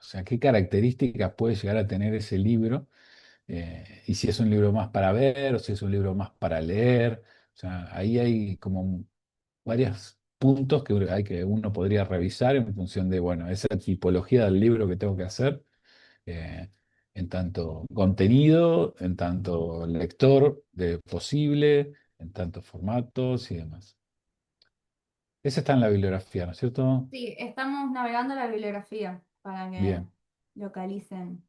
sea, qué características puede llegar a tener ese libro, y si es un libro más para ver o si es un libro más para leer. O sea, ahí hay como varios puntos que uno podría revisar en función de, bueno, esa tipología del libro que tengo que hacer, eh, en tanto contenido, en tanto lector de posible, en tantos formatos y demás. Ese está en la bibliografía, ¿no es cierto? Sí, estamos navegando la bibliografía para que Bien. localicen.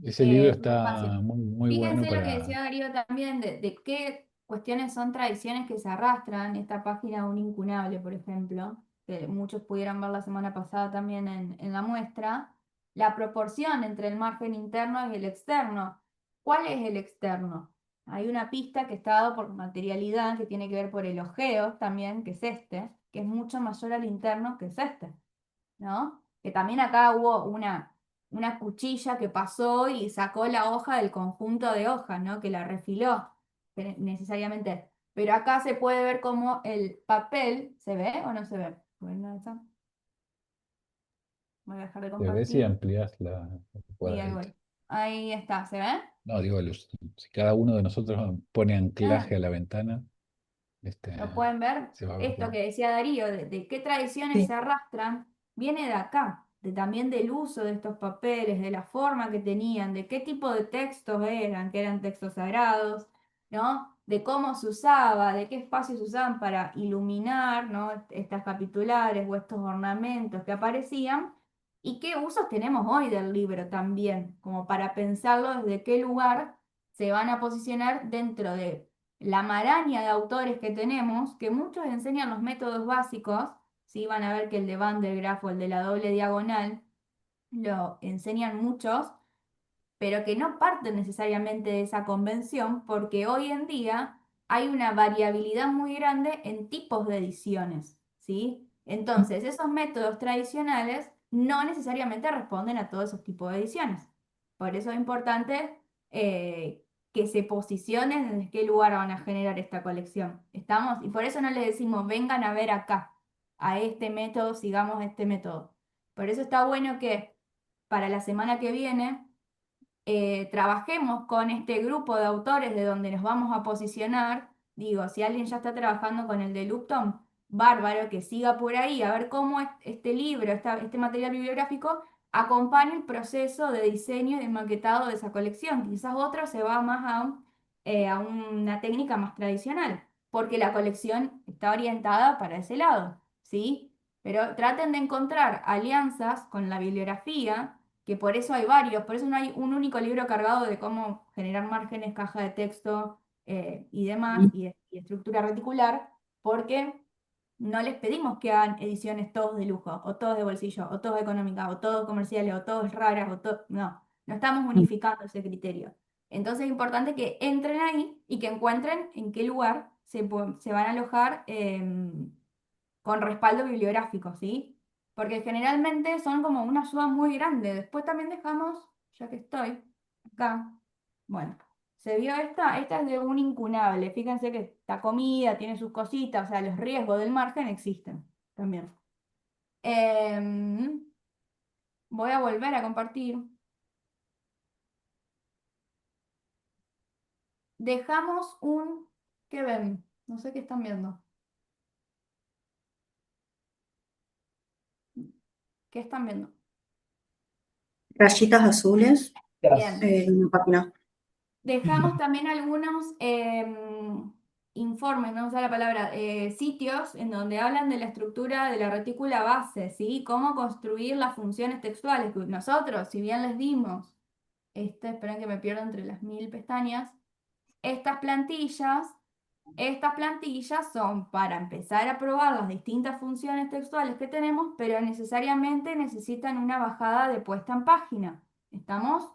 Ese libro Muy fácil. está muy, muy bueno Fíjense lo que para... decía Darío también de qué cuestiones son tradiciones que se arrastran. Esta página Un Incunable, por ejemplo, que muchos pudieron ver la semana pasada también en la muestra, la proporción entre el margen interno y el externo. ¿Cuál es el externo? Hay una pista que está dado por materialidad, que tiene que ver por el ojeo también, que es este, que es mucho mayor al interno, que es este, ¿no? Que también acá hubo una cuchilla que pasó y sacó la hoja del conjunto de hojas, ¿no? Que la refiló necesariamente. Pero acá se puede ver cómo el papel, ¿se ve o no se ve? Bueno, esa. Voy a dejar de Se ve si compartir amplias la y ahí cuadradito. voy. Ahí está, ¿se ve? No, digo, si cada uno de nosotros pone Ah, anclaje a la ventana, ¿lo pueden ver? se va a ver Esto todo. que decía Darío, de qué tradiciones Sí. se arrastran, viene de acá, también del uso de estos papeles, de la forma que tenían, de qué tipo de textos eran, que eran textos sagrados, ¿no? De cómo se usaba, de qué espacios se usaban para iluminar, ¿no? Estas capitulares o estos ornamentos que aparecían, y qué usos tenemos hoy del libro también, como para pensarlo desde qué lugar se van a posicionar dentro de la maraña de autores que tenemos, que muchos enseñan los métodos básicos. ¿Sí? Van a ver que el de Van der Graaf o el de la doble diagonal lo enseñan muchos, pero que no parten necesariamente de esa convención, porque hoy en día hay una variabilidad muy grande en tipos de ediciones, ¿sí? Entonces, esos métodos tradicionales no necesariamente responden a todos esos tipos de ediciones. Por eso es importante que se posicionen en qué lugar van a generar esta colección. ¿Estamos? Y por eso no les decimos, vengan a ver acá, a este método, sigamos este método. Por eso está bueno que para la semana que viene trabajemos con este grupo de autores de donde nos vamos a posicionar. Digo, si alguien ya está trabajando con el de Lupton, bárbaro, que siga por ahí, a ver cómo este libro, este material bibliográfico acompaña el proceso de diseño y de maquetado de esa colección. Quizás otro se va más a una técnica más tradicional, porque la colección está orientada para ese lado, ¿sí? Pero traten de encontrar alianzas con la bibliografía, que por eso hay varios, por eso no hay un único libro cargado de cómo generar márgenes, caja de texto y demás, y estructura reticular, porque no les pedimos que hagan ediciones todos de lujo, o todos de bolsillo, o todos económicas, o todos comerciales, o todos raras, no, no estamos unificando ese criterio. Entonces es importante que entren ahí y que encuentren en qué lugar se van a alojar con respaldo bibliográfico, ¿sí? Porque generalmente son como una ayuda muy grande. Después también dejamos, ya que estoy acá, bueno, se vio esta es de Un Incunable. Fíjense que esta comida tiene sus cositas, o sea, los riesgos del margen existen también. Em, Voy a volver a compartir. Dejamos ¿qué ven? No sé qué están viendo. ¿Qué están viendo? Rayitas azules Bien. en una página. Dejamos también algunos informes, no usa la palabra, sitios en donde hablan de la estructura de la retícula base, ¿sí? Cómo construir las funciones textuales. Que nosotros, si bien les dimos, esperen que me pierdo entre las 1000 pestañas, estas plantillas, son para empezar a probar las distintas funciones textuales que tenemos, pero necesariamente necesitan una bajada de puesta en página. ¿Estamos?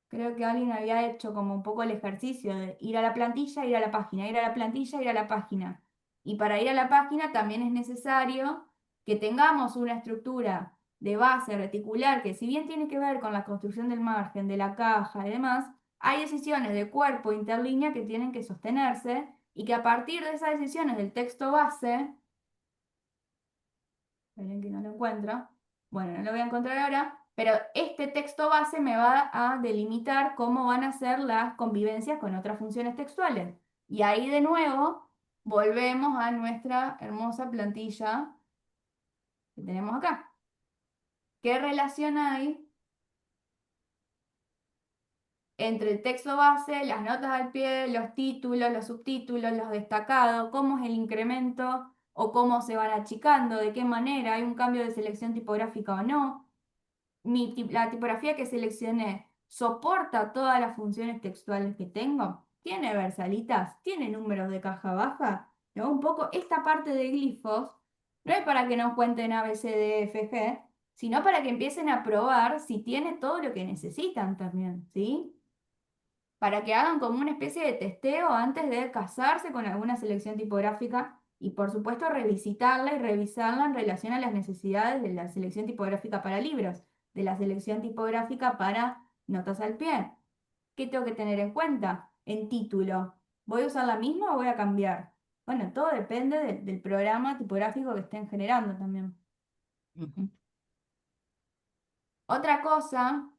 Creo que alguien había hecho como un poco el ejercicio de ir a la plantilla, ir a la página, ir a la plantilla, ir a la página. Y para ir a la página también es necesario que tengamos una estructura de base reticular, que si bien tiene que ver con la construcción del margen, de la caja y demás, hay decisiones de cuerpo interlínea que tienen que sostenerse y que a partir de esas decisiones del texto base, esperen que no lo encuentro, bueno, no lo voy a encontrar ahora, pero este texto base me va a delimitar cómo van a ser las convivencias con otras funciones textuales. Y ahí de nuevo volvemos a nuestra hermosa plantilla que tenemos acá. ¿Qué relación hay entre el texto base, las notas al pie, los títulos, los subtítulos, los destacados? ¿Cómo es el incremento o cómo se van achicando? ¿De qué manera? ¿Hay un cambio de selección tipográfica o no? La tipografía que seleccioné soporta todas las funciones textuales que tengo. ¿Tiene versalitas? ¿Tiene números de caja baja? ¿No? Un poco esta parte de glifos no es para que nos cuenten A, B, C, D, F, G, sino para que empiecen a probar si tiene todo lo que necesitan también, ¿sí? Para que hagan como una especie de testeo antes de casarse con alguna selección tipográfica y por supuesto revisitarla y revisarla en relación a las necesidades de la selección tipográfica para libros, de la selección tipográfica para notas al pie. ¿Qué tengo que tener en cuenta? En título, ¿voy a usar la misma o voy a cambiar? Bueno, todo depende del programa tipográfico que estén generando también. Otra cosa,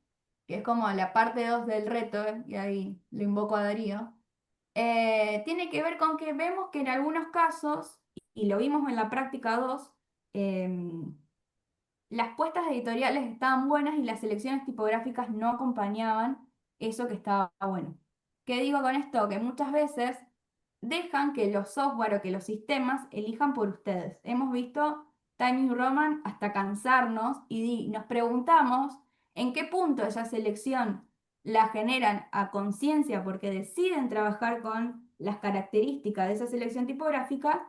que es como la parte 2 del reto, y ahí lo invoco a Darío, tiene que ver con que vemos que en algunos casos, y lo vimos en la práctica 2, las puestas editoriales estaban buenas y las selecciones tipográficas no acompañaban eso que estaba bueno. ¿Qué digo con esto? Que muchas veces dejan que los software o que los sistemas elijan por ustedes. Hemos visto Times New Roman hasta cansarnos y nos preguntamos en qué punto esa selección la generan a conciencia porque deciden trabajar con las características de esa selección tipográfica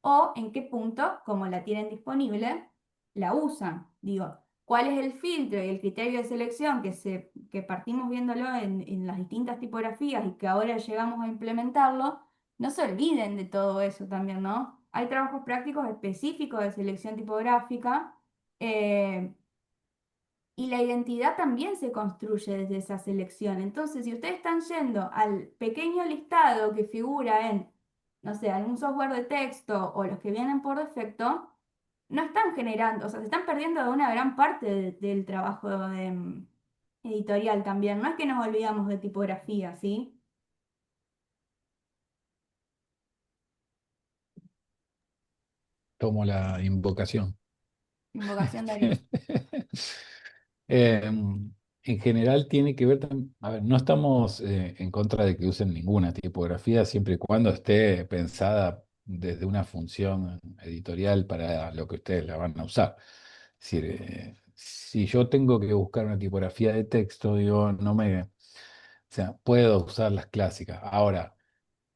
o en qué punto, como la tienen disponible, la usan. Digo, ¿cuál es el filtro y el criterio de selección que partimos viéndolo en las distintas tipografías y que ahora llegamos a implementarlo? No se olviden de todo eso también, ¿no? Hay trabajos prácticos específicos de selección tipográfica eh, y la identidad también se construye desde esa selección. Entonces, si ustedes están yendo al pequeño listado que figura en, no sé, algún software de texto o los que vienen por defecto, no están generando, o sea, se están perdiendo de una gran parte del trabajo editorial también. No es que nos olvidamos de tipografía, ¿sí? Tomo la invocación. Invocación Darío. En general tiene que ver, a ver, no estamos en contra de que usen ninguna tipografía siempre y cuando esté pensada desde una función editorial para lo que ustedes la van a usar. Es decir, si yo tengo que buscar una tipografía de texto, digo, o sea, puedo usar las clásicas. Ahora,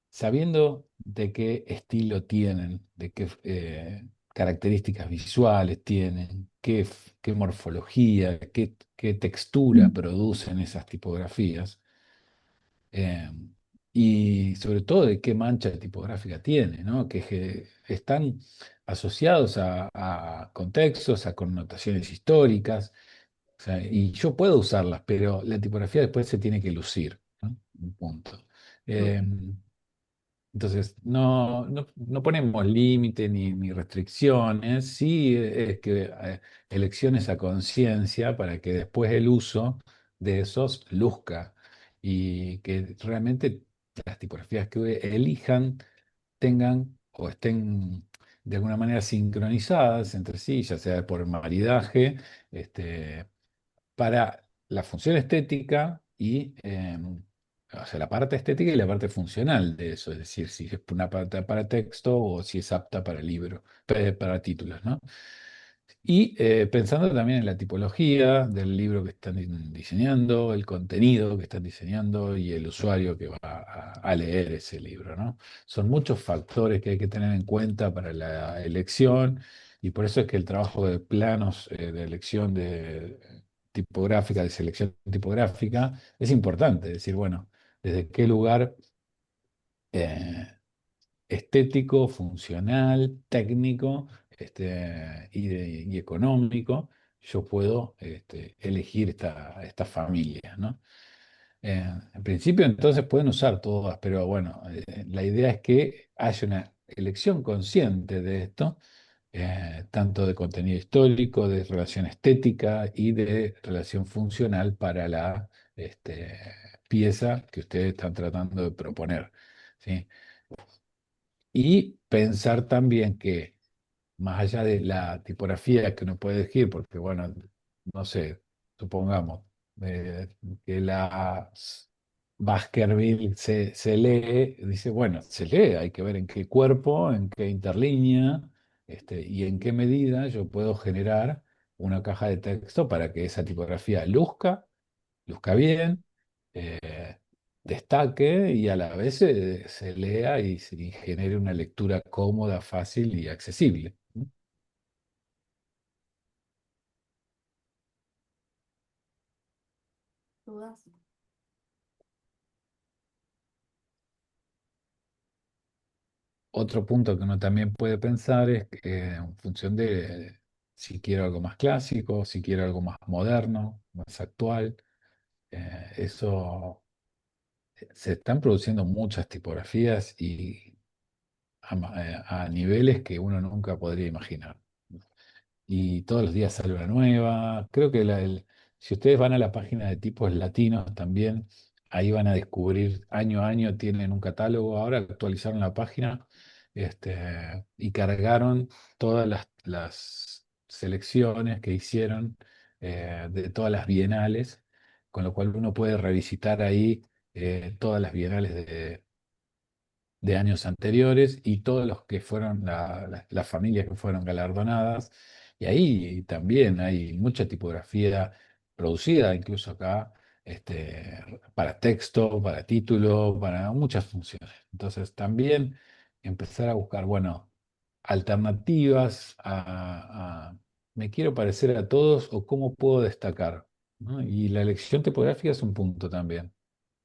sabiendo de qué estilo tienen, de qué características visuales tienen, qué morfología, qué textura producen esas tipografías, eh, y sobre todo de qué mancha tipográfica tiene, ¿no? Que están asociados a contextos, a connotaciones históricas, o sea, y yo puedo usarlas, pero la tipografía después se tiene que lucir, ¿no? Un punto. Entonces, no ponemos límite ni restricciones, sí es que elecciones a conciencia para que después el uso de esos luzca y que realmente las tipografías que elijan tengan o estén de alguna manera sincronizadas entre sí, ya sea por maridaje, este, para la función estética y o sea, la parte estética y la parte funcional de eso, es decir, si es una parte para texto o si es apta para libro, para títulos, ¿no? Y pensando también en la tipología del libro que están diseñando, el contenido que están diseñando y el usuario que va a leer ese libro, ¿no? Son muchos factores que hay que tener en cuenta para la elección y por eso es que el trabajo de planos de elección de tipográfica, de selección tipográfica, es importante. Es decir, bueno, desde qué lugar eh, estético, funcional, técnico y económico, yo puedo elegir esta familia, ¿no? En principio, entonces pueden usar todas, pero bueno, la idea es que haya una elección consciente de esto, tanto de contenido histórico, de relación estética y de relación funcional para la pieza que ustedes están tratando de proponer, ¿sí? Y pensar también que más allá de la tipografía que uno puede elegir, porque bueno, no sé, supongamos eh, que la Baskerville se lee, dice, bueno, se lee, hay que ver en qué cuerpo, en qué interlínea, y en qué medida yo puedo generar una caja de texto para que esa tipografía luzca bien, eh, destaque y a la vez se lea y genere una lectura cómoda, fácil y accesible. ¿Dudas? Otro punto que uno también puede pensar es que, en función de si quiero algo más clásico, si quiero algo más moderno, más actual. Eso se están produciendo muchas tipografías y a niveles que uno nunca podría imaginar. Y todos los días sale una nueva. Creo que si ustedes van a la página de tipos latinos también, ahí van a descubrir año a año, tienen un catálogo. Ahora actualizaron la página y cargaron todas las selecciones que hicieron de todas las bienales, con lo cual uno puede revisitar ahí todas las bienales de años anteriores y todos los que fueron las familias que fueron galardonadas. Y ahí también hay mucha tipografía producida, incluso acá, para texto, para título, para muchas funciones. Entonces también empezar a buscar, bueno, alternativas me quiero parecer a todos o cómo puedo destacar, ¿no? Y la elección tipográfica es un punto también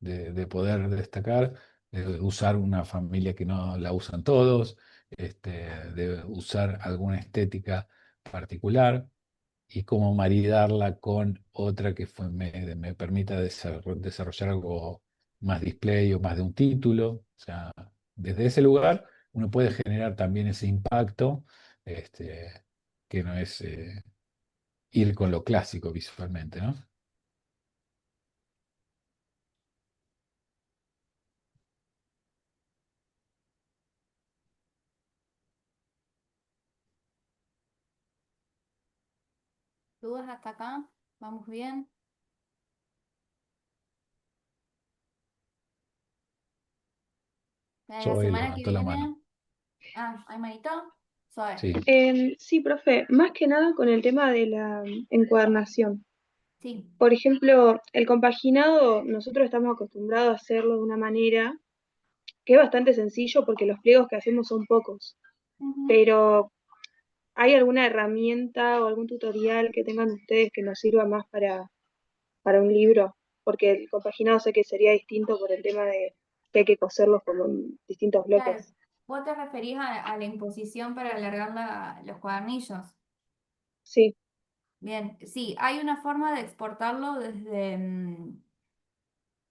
de poder destacar, de usar una familia que no la usan todos, de usar alguna estética particular y cómo maridarla con otra que me permita desarrollar algo más display o más de un título. O sea, desde ese lugar uno puede generar también ese impacto, que no es ir con lo clásico visualmente, ¿no? ¿Dudas hasta acá? ¿Vamos bien? La Zoe semana que levantó la mano. viene. Ah, ¿hay manito? Zoe. Sí, Sí, profe, más que nada con el tema de la encuadernación. Sí. Por ejemplo, el compaginado, nosotros estamos acostumbrados a hacerlo de una manera que es bastante sencillo porque los pliegos que hacemos son pocos. Ujú. Pero, ¿hay alguna herramienta o algún tutorial que tengan ustedes que nos sirva más para un libro? Porque el compaginado sé que sería distinto por el tema de que hay que coserlos como en distintos Claro. bloques. ¿Vos te referís a la imposición para alargar los cuadernillos? Sí. Bien, sí, hay una forma de exportarlo desde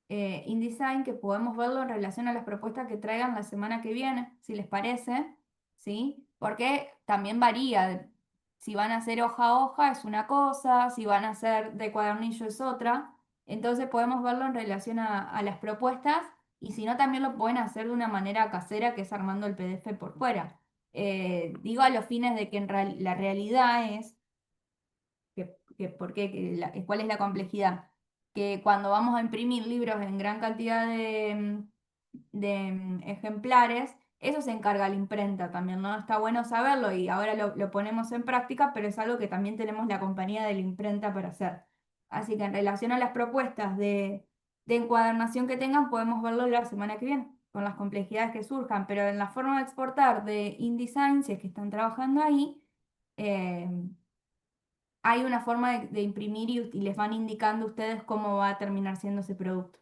InDesign que podemos verlo en relación a las propuestas que traigan la semana que viene, si les parece, ¿sí? Porque también varía. Si van a hacer hoja a hoja es una cosa, si van a hacer de cuadernillo es otra. Entonces podemos verlo en relación a las propuestas y si no también lo pueden hacer de una manera casera que es armando el PDF por fuera. Digo a los fines de que la realidad es ¿por qué? ¿Cuál es la complejidad? Que cuando vamos a imprimir libros en gran cantidad de ejemplares, eso se encarga la imprenta también, ¿no? Está bueno saberlo y ahora lo ponemos en práctica, pero es algo que también tenemos la compañía de la imprenta para hacer. Así que en relación a las propuestas de encuadernación que tengan, podemos verlo la semana que viene, con las complejidades que surjan, pero en la forma de exportar de InDesign, si es que están trabajando ahí, eh, hay una forma de imprimir y les van indicando ustedes cómo va a terminar siendo ese producto.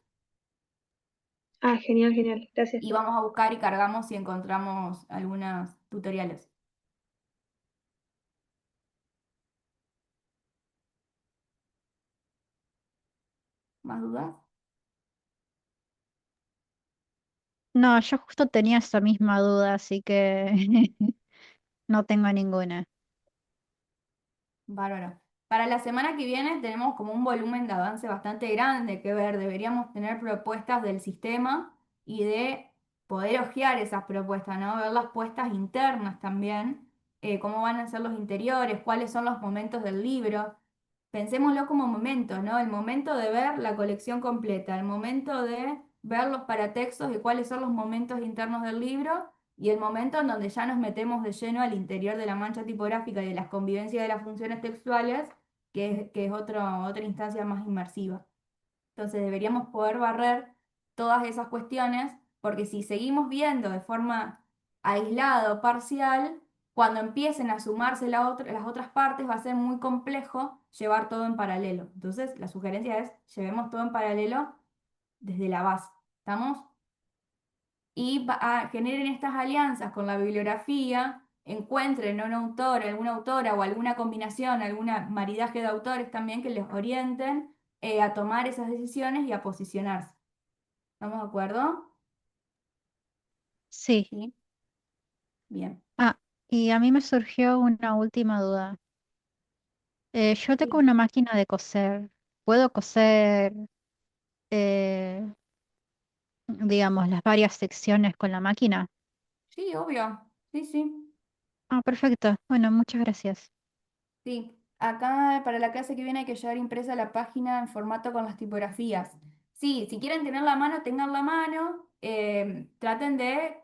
Ah, genial, genial. Gracias. Y vamos a buscar y cargamos si encontramos algunos tutoriales. ¿Más dudas? No, yo justo tenía esa misma duda, así que no tengo ninguna. Bárbaro. Para la semana que viene tenemos como un volumen de avance bastante grande que ver. Deberíamos tener propuestas del sistema y de poder hojear esas propuestas, ¿no? Ver las puestas internas también, cómo van a ser los interiores, cuáles son los momentos del libro. Pensémoslo como momentos, ¿no? El momento de ver la colección completa, el momento de ver los paratextos y cuáles son los momentos internos del libro y el momento en donde ya nos metemos de lleno al interior de la mancha tipográfica y de las convivencias de las funciones textuales, que es otra instancia más inmersiva. Entonces deberíamos poder barrer todas esas cuestiones, porque si seguimos viendo de forma aislada o parcial, cuando empiecen a sumarse las otras partes va a ser muy complejo llevar todo en paralelo. Entonces la sugerencia es llevemos todo en paralelo desde la base. ¿Estamos? Y generen estas alianzas con la bibliografía, encuentren a un autor, alguna autora o alguna combinación, alguna maridaje de autores también que les orienten a tomar esas decisiones y a posicionarse. ¿Estamos de acuerdo? Sí. Sí. Bien. Ah, y a mí me surgió una última duda. Yo tengo Sí, una máquina de coser. ¿Puedo coser, eh, digamos, las varias secciones con la máquina? sí, obvio. Sí, sí. Ah, perfecto. Bueno, muchas gracias. Sí, acá para la clase que viene hay que llevar impresa la página en formato con las tipografías. Sí, si quieren tener la mano, tengan la mano. Traten de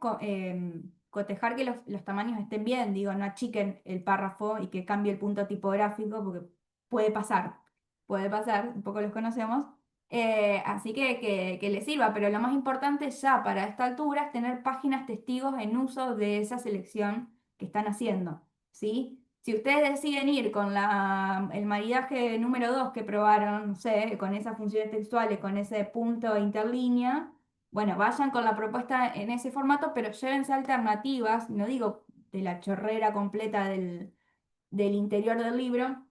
cotejar que los tamaños estén bien, digo, no achiquen el párrafo y que cambie el punto tipográfico, porque puede pasar, un poco los conocemos. Así que les sirva, pero lo más importante ya para esta altura es tener páginas testigos en uso de esa selección que están haciendo, ¿sí? Si ustedes deciden ir con el maridaje número 2 que probaron, no sé, con esas funciones textuales, con ese punto interlínea, bueno, vayan con la propuesta en ese formato, pero llévense alternativas, no digo de la chorrera completa del interior del libro,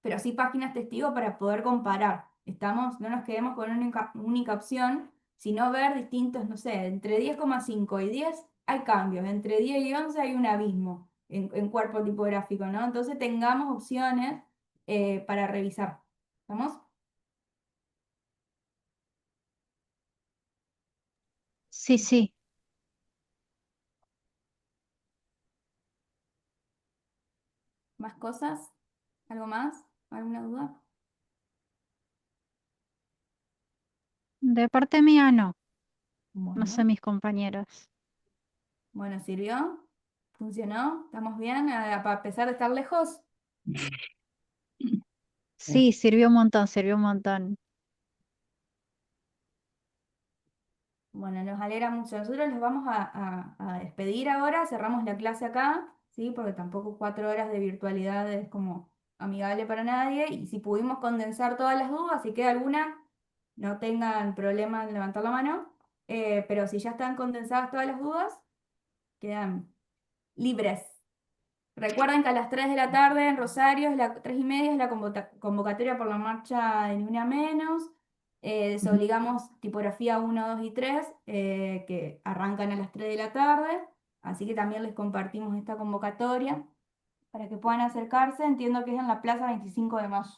pero sí páginas testigo para poder comparar. ¿Estamos? No nos quedemos con una única opción, sino ver distintos, no sé, entre 10,5 y 10 hay cambios, entre 10 y 11 hay un abismo en cuerpo tipográfico, ¿no? Entonces tengamos opciones para revisar. ¿Estamos? Sí, sí. ¿Más cosas? ¿Algo más? ¿Alguna duda? De parte mía no. No sé Bueno, mis compañeros. bueno, ¿sirvió? ¿Funcionó? ¿Estamos bien? A pesar de estar lejos. Sí, sirvió un montón, sirvió un montón. Bueno, nos alegra mucho. Nosotros los vamos a despedir ahora, cerramos la clase acá, ¿sí? Porque tampoco 4 horas de virtualidad es como amigable para nadie. Y si pudimos condensar todas las dudas, si queda alguna, no tengan problema en levantar la mano. Pero si ya están condensadas todas las dudas, quedan libres. Recuerden que a las 3 de la tarde en Rosario, 3:30 es la convocatoria por la marcha de Ni Una Menos. Desobligamos tipografía 1, 2 y 3, que arrancan a las 3 de la tarde. Así que también les compartimos esta convocatoria para que puedan acercarse. Entiendo que es en la Plaza 25 de Mayo.